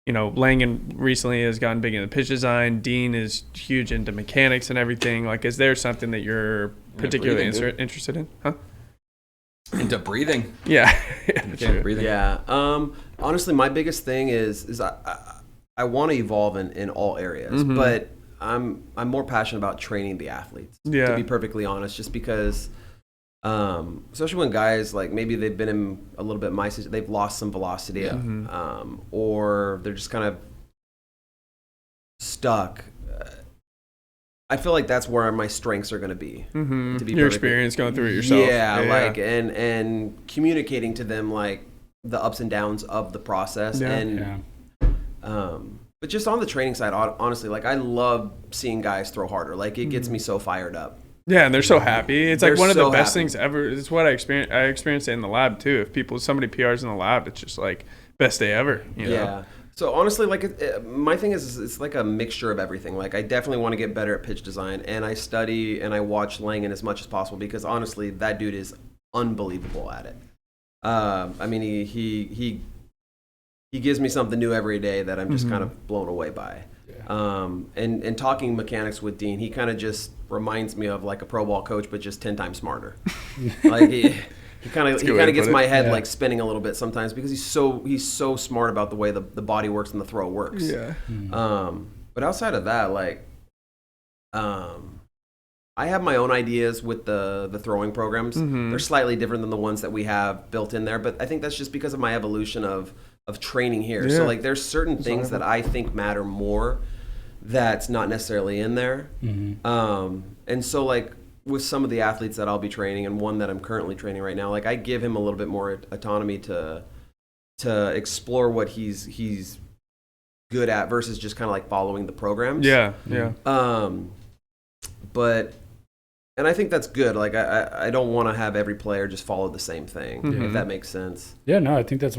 you know, Langan recently has gotten big into pitch design. Dean is huge into mechanics and everything. Like, is there something that you're particularly interested in? Huh? Into breathing. Yeah. Breathing. Yeah. Honestly, my biggest thing is I want to evolve in all areas, but I'm more passionate about training the athletes. Yeah. To be perfectly honest, just because, especially when guys like maybe they've been in a little bit they've lost some velocity, or they're just kind of stuck. I feel like that's where my strengths are going to be. To be your experience going through it yourself. Yeah, like and communicating to them like the ups and downs of the process, but just on the training side, honestly, like I love seeing guys throw harder. Like it gets me so fired up. Yeah, and they're so happy. It's like one of the best happy. things ever. It's what I experienced it in the lab too. If somebody PRs in the lab, it's just like best day ever. You know? Yeah. So honestly, like my thing is it's like a mixture of everything. Like I definitely want to get better at pitch design, and I study and I watch Langan as much as possible because honestly, that dude is unbelievable at it. I mean, he gives me something new every day that I'm just kind of blown away by. Yeah. And talking mechanics with Dean, he kind of just reminds me of like a pro ball coach, but just 10 times smarter. Like he kind of gets my head like spinning a little bit sometimes because he's so smart about the way the body works and the throw works. Yeah. But outside of that, like, I have my own ideas with the throwing programs. They're slightly different than the ones that we have built in there, but I think that's just because of my evolution of training here. Yeah. So like there's certain things that I think matter more that's not necessarily in there. And so like with some of the athletes that I'll be training and one that I'm currently training right now, like I give him a little bit more autonomy to explore what he's good at versus just kind of like following the programs. Yeah. But and I think that's good. Like I don't want to have every player just follow the same thing, if that makes sense. Yeah, no, I think that's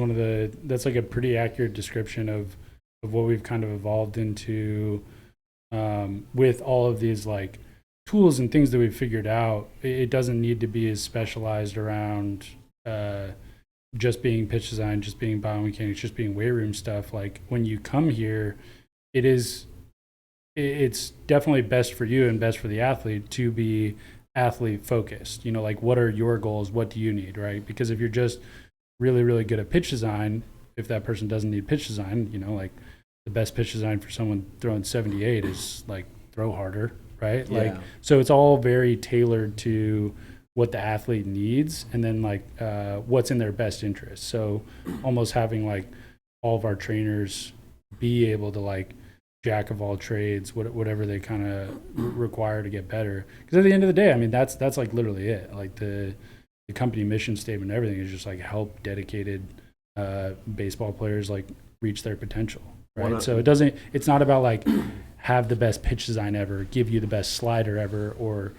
that's like a pretty accurate description of what we've kind of evolved into with all of these like tools and things that we've figured out. It doesn't need to be as specialized around just being pitch design, just being biomechanics, just being weight room stuff. Like when you come here, it's definitely best for you and best for the athlete to be athlete focused. You know, like what are your goals? What do you need, right? Because if you're just really, really good at pitch design, if that person doesn't need pitch design, you know, like the best pitch design for someone throwing 78 is like throw harder, right? Yeah. Like, so it's all very tailored to what the athlete needs and then like what's in their best interest. So almost having like all of our trainers be able to like jack of all trades, whatever they kind of require to get better. Because at the end of the day, I mean, that's like literally it. Like the company mission statement and everything is just like help dedicated baseball players like reach their potential, right? So it's not about like have the best pitch design ever, give you the best slider ever, or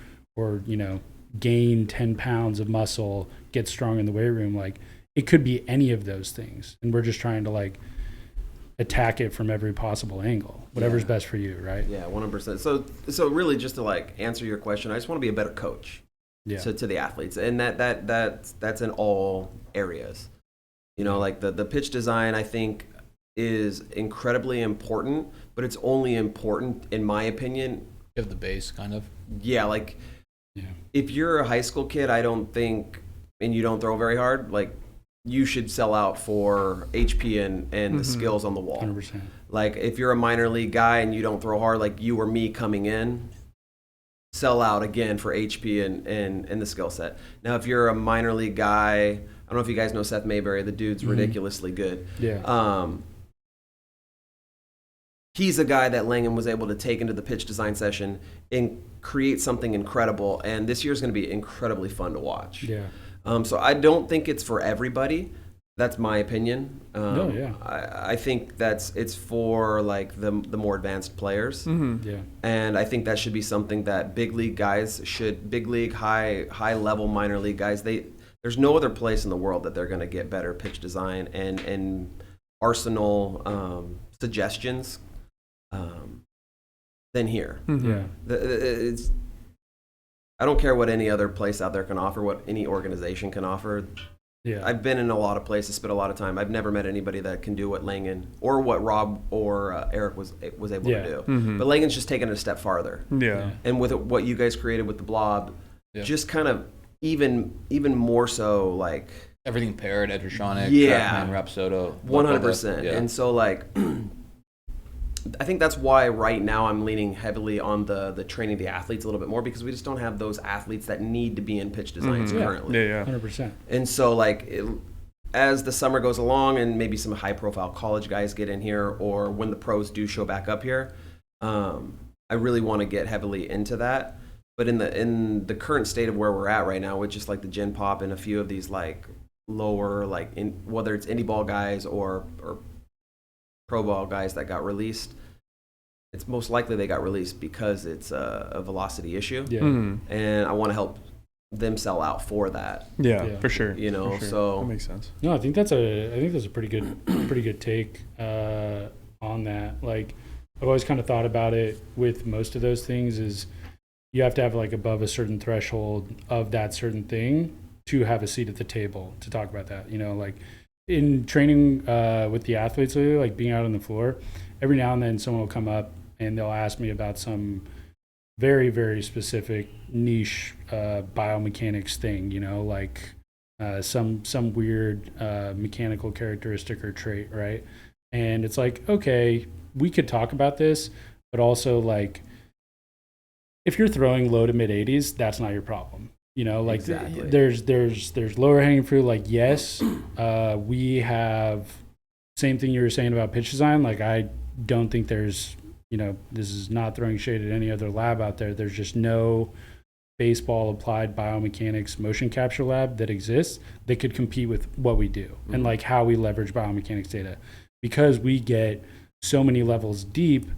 you know, gain 10 pounds of muscle, get strong in the weight room. Like it could be any of those things, and we're just trying to like attack it from every possible angle, whatever's best for you, right? Yeah, 100%. So really, just to like answer your question, I just want to be a better coach to the athletes, and that's in all areas. You know, like the pitch design, I think is incredibly important, but it's only important in my opinion. You have the base, kind of. Yeah, like if you're a high school kid, I don't think, and you don't throw very hard, like you should sell out for HP and the skills on the wall. 100%. Like if you're a minor league guy and you don't throw hard, like you or me coming in, sell out again for HP and the skill set. Now, if you're a minor league guy, I don't know if you guys know Seth Mayberry, the dude's ridiculously good. Yeah. He's a guy that Langan was able to take into the pitch design session and create something incredible. And this year's going to be incredibly fun to watch. Yeah. So I don't think it's for everybody. That's my opinion. I think it's for like the more advanced players. Yeah. And I think that should be something that big league high level minor league guys, there's no other place in the world that they're going to get better pitch design and arsenal suggestions than here. Yeah. I don't care what any other place out there can offer, what any organization can offer. Yeah. I've been in a lot of places, spent a lot of time. I've never met anybody that can do what Langan or what Rob or Eric was able to do. Mm-hmm. But Langan's just taken it a step farther. Yeah. And with what you guys created with the blob, just kind of even more so, like everything paired, Edgershonic, yeah, Trackman, Rapsodo, 100%. And so like, I think that's why right now I'm leaning heavily on the training the athletes a little bit more, because we just don't have those athletes that need to be in pitch designs currently. Yeah, 100%. And so like as the summer goes along and maybe some high profile college guys get in here, or when the pros do show back up here, I really want to get heavily into that. But in the current state of where we're at right now, with just like the Gen Pop and a few of these like lower, like whether it's indie ball guys or pro ball guys that got released, it's most likely they got released because it's a velocity issue. Yeah. Mm-hmm. And I want to help them sell out for that. Yeah, for sure. You know, for sure. so that makes sense. No, I think that's a pretty good take on that. Like, I've always kind of thought about it with most of those things is you have to have like above a certain threshold of that certain thing to have a seat at the table to talk about that. You know, like in training with the athletes, like being out on the floor, every now and then someone will come up and they'll ask me about some very, very specific niche biomechanics thing, you know, like some weird mechanical characteristic or trait, right? And it's like, okay, we could talk about this, but also like if you're throwing low to mid 80s, that's not your problem. You know, like exactly. there's lower hanging fruit. Like, yes, we have same thing you were saying about pitch design. Like, I don't think there's, you know, this is not throwing shade at any other lab out there. There's just no baseball applied biomechanics motion capture lab that exists that could compete with what we do and like how we leverage biomechanics data, because we get so many levels deep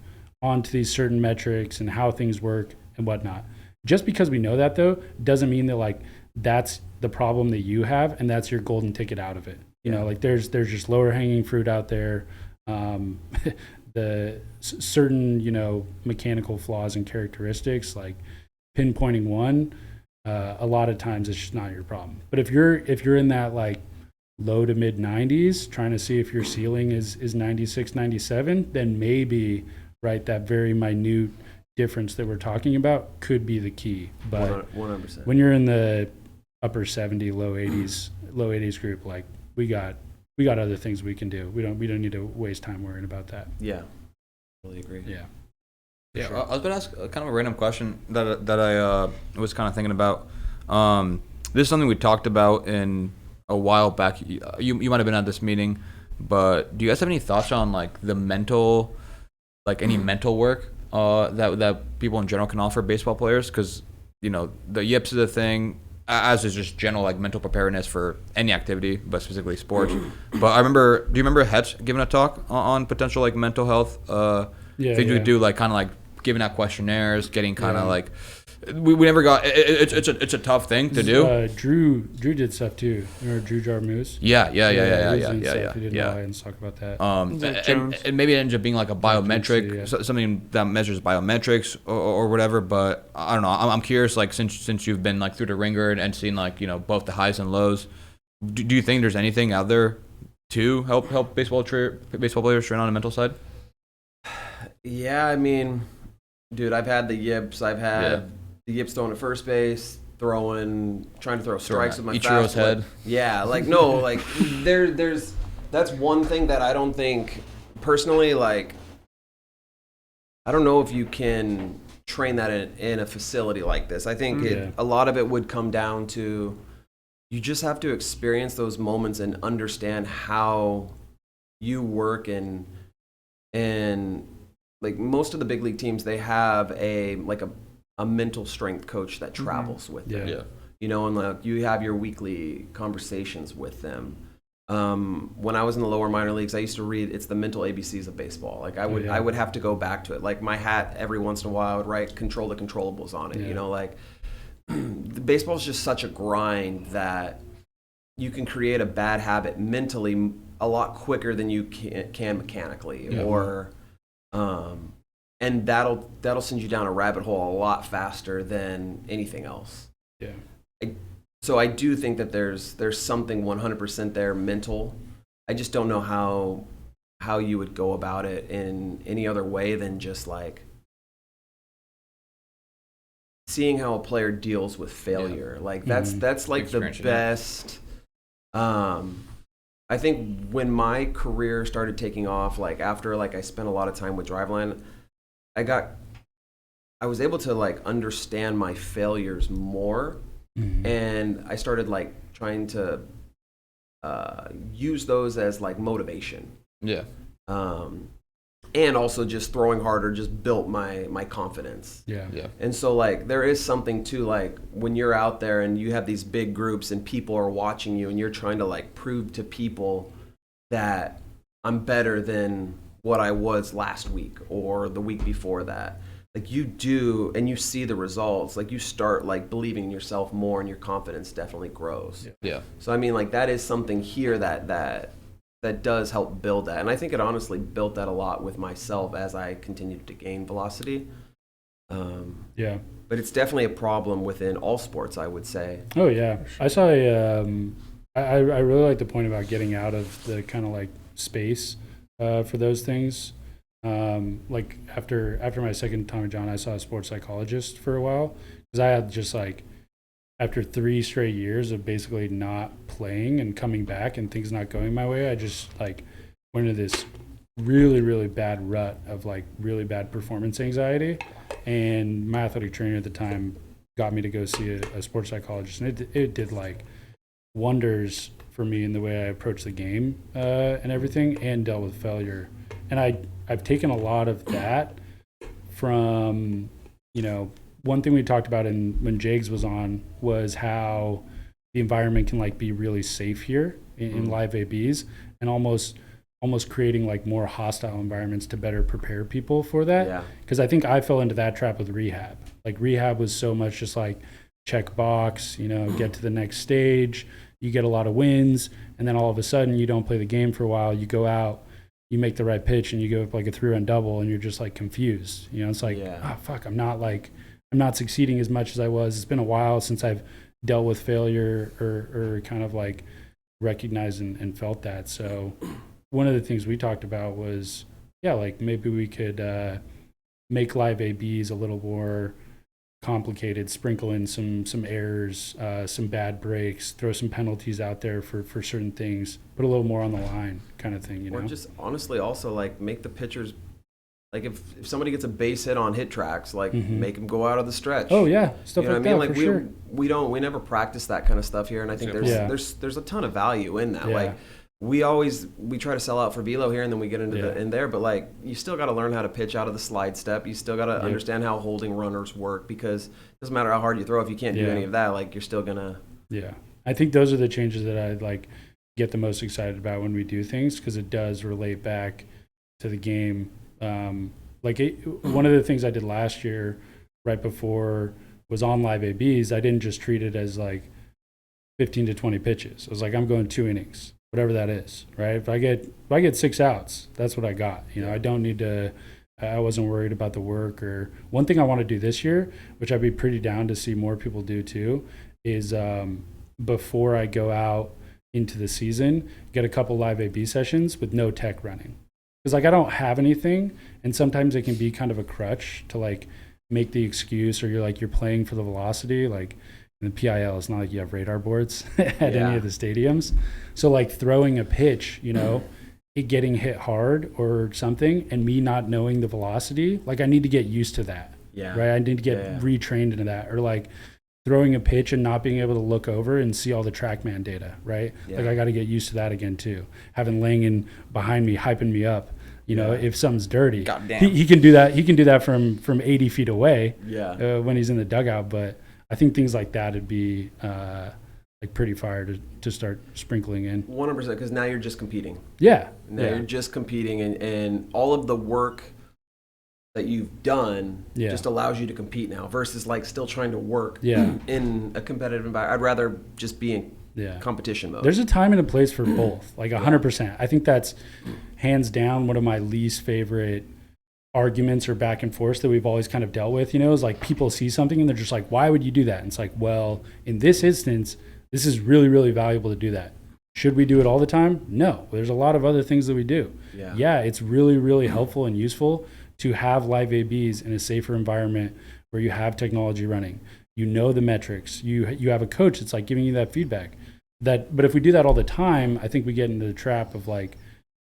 onto these certain metrics and how things work and whatnot. Just because we know that, though, doesn't mean that like that's the problem that you have and that's your golden ticket out of it. You know, like there's just lower hanging fruit out there. The certain, you know, mechanical flaws and characteristics, like pinpointing one, a lot of times it's just not your problem. But if you're in that like low to mid 90s, trying to see if your ceiling is 96, 97, then maybe, right, that very minute difference that we're talking about could be the key. But 100%. when you're in the upper 70, low 80s group, like we got other things we can do. We don't need to waste time worrying about that. Yeah, really agree. Yeah. Yeah, Sure. I was going to ask kind of a random question that I was kind of thinking about. This is something we talked about in a while back. You might have been at this meeting, but do you guys have any thoughts on like the mental, like any mental work that people in general can offer baseball players? Because, you know, the yips is a thing, as is just general like mental preparedness for any activity, but specifically sports. But do you remember Hetch giving a talk on potential like mental health things we could do, like kind of like giving out questionnaires, getting kind of like we never got it's a tough thing to do. Drew did stuff too. Remember Drew Jarmusch? Yeah. He did and talk about that. And maybe it ends up being like a biometric, something that measures biometrics or whatever. But I don't know. I'm curious. Like since you've been like through the ringer and seen like, you know, both the highs and lows, do you think there's anything out there to help baseball players train on the mental side? Yeah, I mean, dude, I've had the yips. I've had the yips throwing at first base, trying to throw strikes with my Ichiro's head. Yeah, like no, like there's that's one thing that I don't think personally, like I don't know if you can train that in a facility like this. I think a lot of it would come down to you just have to experience those moments and understand how you work and like most of the big league teams, they have a mental strength coach that travels with them. Yeah. You know, and like you have your weekly conversations with them. When I was in the lower minor leagues, I used to read it's the mental ABCs of baseball. Like I would have to go back to it. Like my hat every once in a while I would write control the controllables on it. You know, like baseball is just such a grind that you can create a bad habit mentally a lot quicker than you can mechanically, and that'll send you down a rabbit hole a lot faster than anything else. Yeah. So I do think that there's something 100% there mental. I just don't know how you would go about it in any other way than just like seeing how a player deals with failure. Like that's like the best. I think when my career started taking off, like after like I spent a lot of time with Driveline, I was able to like understand my failures more, and I started like trying to use those as like motivation. Yeah. And also just throwing harder just built my confidence. Yeah. And so like there is something to like when you're out there and you have these big groups and people are watching you and you're trying to like prove to people that I'm better than what I was last week or the week before that. Like you do, and you see the results, like you start like believing in yourself more and your confidence definitely grows. Yeah. So I mean like that is something here that does help build that. And I think it honestly built that a lot with myself as I continued to gain velocity. But it's definitely a problem within all sports, I would say. Oh yeah. I saw I really like the point about getting out of the kind of like space for those things. Like after my second Tommy John, I saw a sports psychologist for a while because I had just like, after 3 straight years of basically not playing and coming back and things not going my way, I just like went into this really, really bad rut of like really bad performance anxiety. And my athletic trainer at the time got me to go see a sports psychologist, and it did like wonders for me in the way I approach the game and everything, and dealt with failure. And I've taken a lot of that from, one thing we talked about when Jags was on was how the environment can like be really safe here in live ABs, and almost creating like more hostile environments to better prepare people for that. Yeah. Because I think I fell into that trap with rehab. Like rehab was so much just like check box, get to the next stage, you get a lot of wins, and then all of a sudden you don't play the game for a while, you go out, you make the right pitch, and you go up like a 3-run double, and you're just like confused. It's like, fuck, I'm not succeeding as much as I was. It's been a while since I've dealt with failure or kind of like recognized and felt that. So one of the things we talked about was, like maybe we could make live ABs a little more complicated, sprinkle in some errors, some bad breaks, throw some penalties out there for certain things, put a little more on the line kind of thing, Or just honestly also like make the pitchers, like if somebody gets a base hit on hit tracks, like make them go out of the stretch. Oh yeah, stuff like that. Like for sure. we never practice that kind of stuff here, and I think there's a ton of value in that. Like we try to sell out for velo here, and then we get into in there, but like you still got to learn how to pitch out of the slide step. You still got to understand how holding runners work, because it doesn't matter how hard you throw, if you can't do any of that, like you're still gonna. Yeah, I think those are the changes that I like get the most excited about when we do things, because it does relate back to the game. One of the things I did last year, right before, was on live ABs. I didn't just treat it as like 15 to 20 pitches. I was like, I'm going 2 innings, whatever that is, right? If I get 6 outs, that's what I got. I don't need to. I wasn't worried about the work. Or one thing I want to do this year, which I'd be pretty down to see more people do too, is before I go out into the season, get a couple live AB sessions with no tech running. Because like I don't have anything, and sometimes it can be kind of a crutch to like make the excuse, or you're playing for the velocity. Like in the PIL, it's not like you have radar boards at any of the stadiums. So like throwing a pitch, it getting hit hard or something, and me not knowing the velocity, like I need to get used to that. Yeah. Right. I need to get retrained into that, or like throwing a pitch and not being able to look over and see all the TrackMan data, right? Yeah. Like I got to get used to that again too. Having Langan behind me, hyping me up, if something's dirty. He can do that. He can do that from 80 feet away when he's in the dugout. But I think things like that would be like pretty fire to start sprinkling in. 100%, because now you're just competing. Yeah. Now you're just competing, and all of the work that you've done just allows you to compete now, versus like still trying to work in a competitive environment. I'd rather just be in competition mode. There's a time and a place for both, like 100%. I think that's hands down one of my least favorite arguments or back and forth that we've always kind of dealt with, is like people see something and they're just like, why would you do that? And it's like, well, in this instance, this is really, really valuable to do that. Should we do it all the time? No. There's a lot of other things that we do. Yeah, it's really, really helpful and useful to have live ABs in a safer environment where you have technology running. You know the metrics. You have a coach that's like giving you that feedback. But if we do that all the time, I think we get into the trap of like,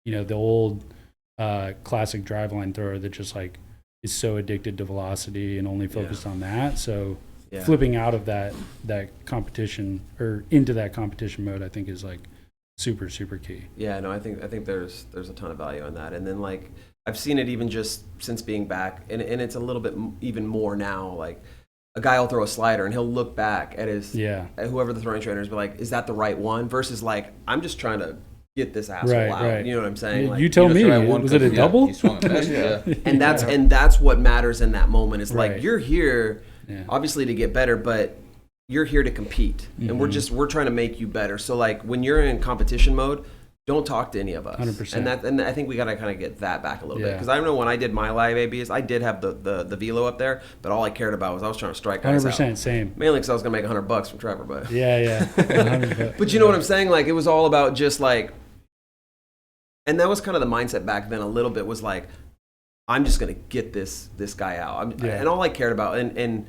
the old classic driveline thrower that just like is so addicted to velocity and only focused on that. So flipping out of that competition or into that competition mode, I think is like super, super key. Yeah, no, I think there's a ton of value in that. And then like I've seen it even just since being back, and it's a little bit even more now. Like a guy will throw a slider and he'll look back at his at whoever the throwing trainer is, be like, is that the right one? Versus like, I'm just trying to get this asshole out. Right. You know what I'm saying? Like, you tell me, was it a double? He swung it best, And that's what matters in that moment. Is like you're here obviously to get better, but you're here to compete, and we're trying to make you better. So like when you're in competition mode, don't talk to any of us. 100%. And I think we got to kind of get that back a little bit, because I know when I did my live ABs, I did have the velo up there, but all I cared about was I was trying to strike guys 100% out. Same. Mainly because I was gonna make $100 from Trevor, but yeah. But you know what I'm saying? Like it was all about just like, and that was kind of the mindset back then. A little bit was like, I'm just gonna get this guy out, and all I cared about, and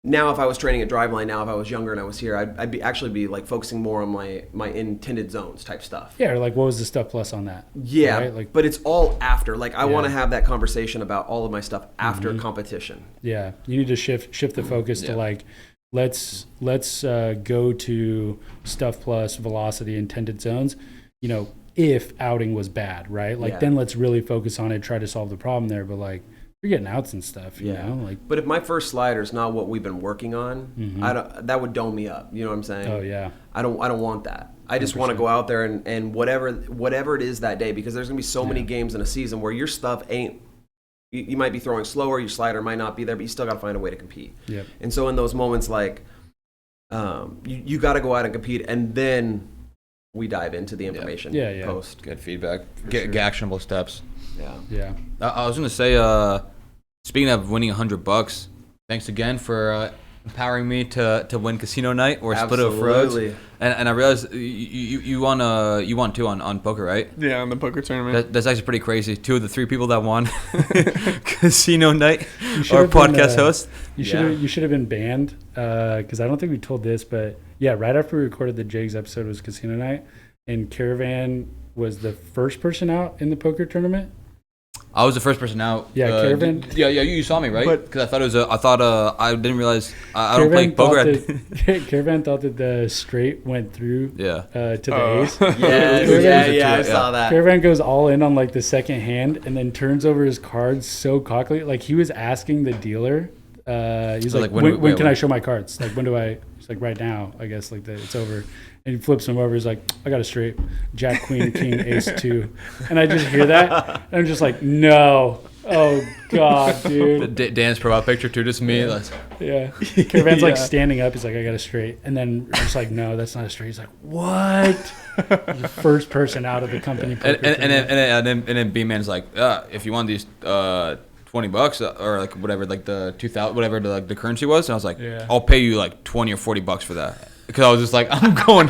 now if I was training at Driveline, now if I was younger and I was here, I'd actually be like focusing more on my intended zones type stuff. Yeah, or like what was the stuff plus on that? Yeah, right? Like, but it's all after. Like I want to have that conversation about all of my stuff after competition. Yeah, you need to shift the focus to like, let's go to stuff plus velocity intended zones. If outing was bad, right? Like then let's really focus on it, try to solve the problem there. But like, you're getting outs and stuff, you know. Like, but if my first slider is not what we've been working on, that would dome me up. You know what I'm saying? Oh yeah. I don't want that. I just want to go out there and whatever it is that day, because there's gonna be so many games in a season where your stuff ain't. You might be throwing slower, your slider might not be there, but you still got to find a way to compete. Yep. And so in those moments, like, you got to go out and compete, and then we dive into the information post. Good feedback. Get actionable steps. Yeah. I was gonna say, speaking of winning $100, thanks again for empowering me to win casino night or split of roads. And I realized you won too on poker, right? Yeah, on the poker tournament. That's actually pretty crazy. 2 of the 3 people that won casino night are podcast hosts. You should have been banned, because I don't think we told this, but right after we recorded the Jigs episode was casino night, and Caravan was the first person out in the poker tournament. I was the first person out. Yeah, Caravan. You saw me, right? Because I didn't realize I don't play poker. Caravan thought that the straight went through. To the ace. I saw that. Caravan goes all in on like the second hand, and then turns over his cards so cockily. Like he was asking the dealer. He's like, when can I show my cards? Like when do I? He's like, right now, I guess. Like it's over. And he flips him over. He's like, I got a straight. Jack, Queen, King, Ace, 2. And I just hear that. And I'm just like, no. Oh, God, dude. Dan's profile picture, too. Just me. Yeah. Caravan's like standing up. He's like, I got a straight. And then just like, no, that's not a straight. He's like, what? The first person out of the company. And then B-Man's like, if you want these $20 or like whatever, like the 2,000, whatever the currency was. And I was like, I'll pay you like $20 or $40 for that. Because I was just like, I'm going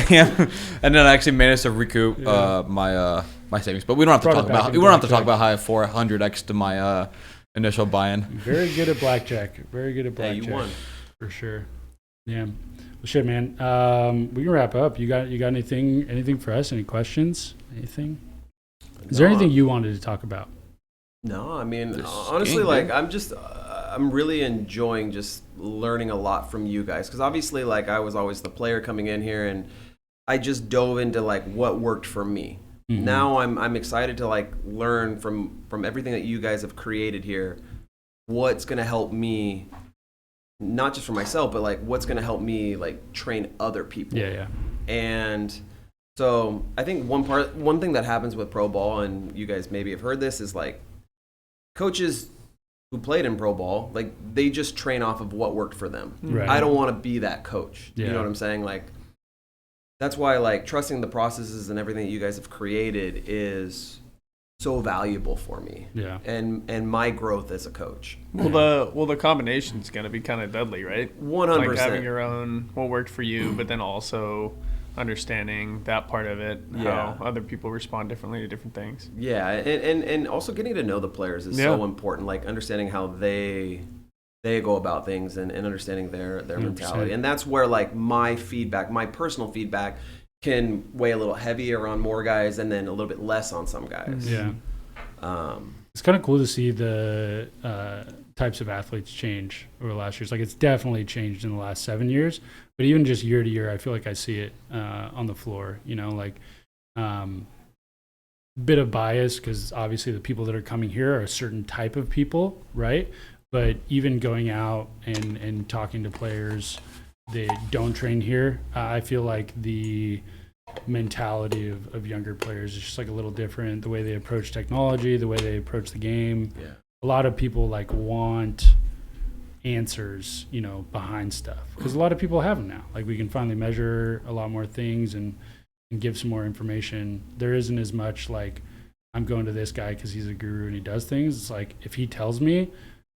ham, and then I actually managed to recoup my savings. But we don't have to talk about how I have 400x to my initial buy-in. Very good at blackjack. Yeah, you won for sure. Yeah. Well, shit, man. We can wrap up. You got anything for us? Any questions? Anything? Is there anything you wanted to talk about? No, I mean, honestly, like I'm really enjoying just learning a lot from you guys, because obviously, like, I was always the player coming in here, and I just dove into like what worked for me. Now I'm excited to like learn from everything that you guys have created here. What's gonna help me, not just for myself, but like what's gonna help me like train other people. Yeah. And so I think one thing that happens with pro ball, and you guys maybe have heard this, is like coaches who played in pro ball, like they just train off of what worked for them. Right. I don't want to be that coach. Yeah. You know what I'm saying? Like that's why like trusting the processes and everything that you guys have created is so valuable for me. Yeah. And my growth as a coach. Well, the combination's gonna be kind of deadly, right? 100%. Like having your own what worked for you, but then also understanding that part of it, how other people respond differently to different things. Yeah, and also getting to know the players is so important. Like understanding how they go about things and understanding their mentality. And that's where like my personal feedback can weigh a little heavier on more guys and then a little bit less on some guys. Yeah. It's kind of cool to see the types of athletes change over the last years. Like it's definitely changed in the last 7 years, but even just year to year, I feel like I see it on the floor, you know, like bit of bias because obviously the people that are coming here are a certain type of people, right? But even going out and talking to players that don't train here, I feel like the mentality of younger players is just like a little different. The way they approach technology, the way they approach the game. Yeah. A lot of people like want answers, you know, behind stuff because a lot of people have them now. Like we can finally measure a lot more things and give some more information. There isn't as much like I'm going to this guy because he's a guru and he does things. It's like if he tells me,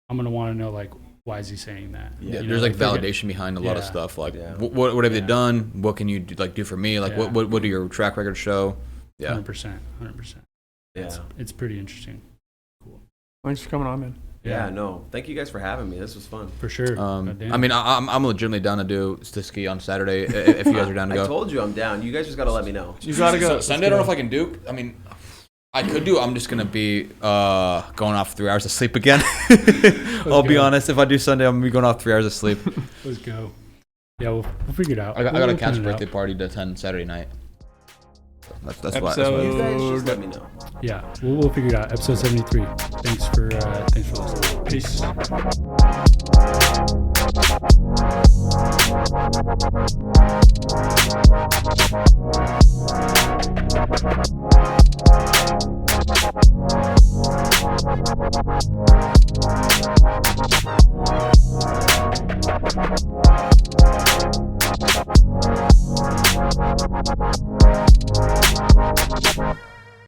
I'm gonna want to know like why is he saying that? Yeah, there's like validation behind a lot of stuff. Like what have they done? What can you do for me? Like what do your track records show? Yeah, 100%. Yeah, it's pretty interesting. Cool. Thanks for coming on, man. Yeah, no, thank you guys for having me. This was fun. For sure. I mean, I'm legitimately down to ski on Saturday if you guys are down to go. I told you I'm down. You guys just got to let me know. You got to go. Sunday, I don't know if I can do. I mean, I could do. I'm just going to be going off 3 hours of sleep again. I'll be honest. If I do Sunday, I'm going to be going off 3 hours of sleep. Let's go. Yeah, we'll figure it out. I got a cat's birthday party to attend Saturday night. That's why. You guys just let me know. Yeah, we'll figure it out. Episode 73. Thanks for listening. Peace.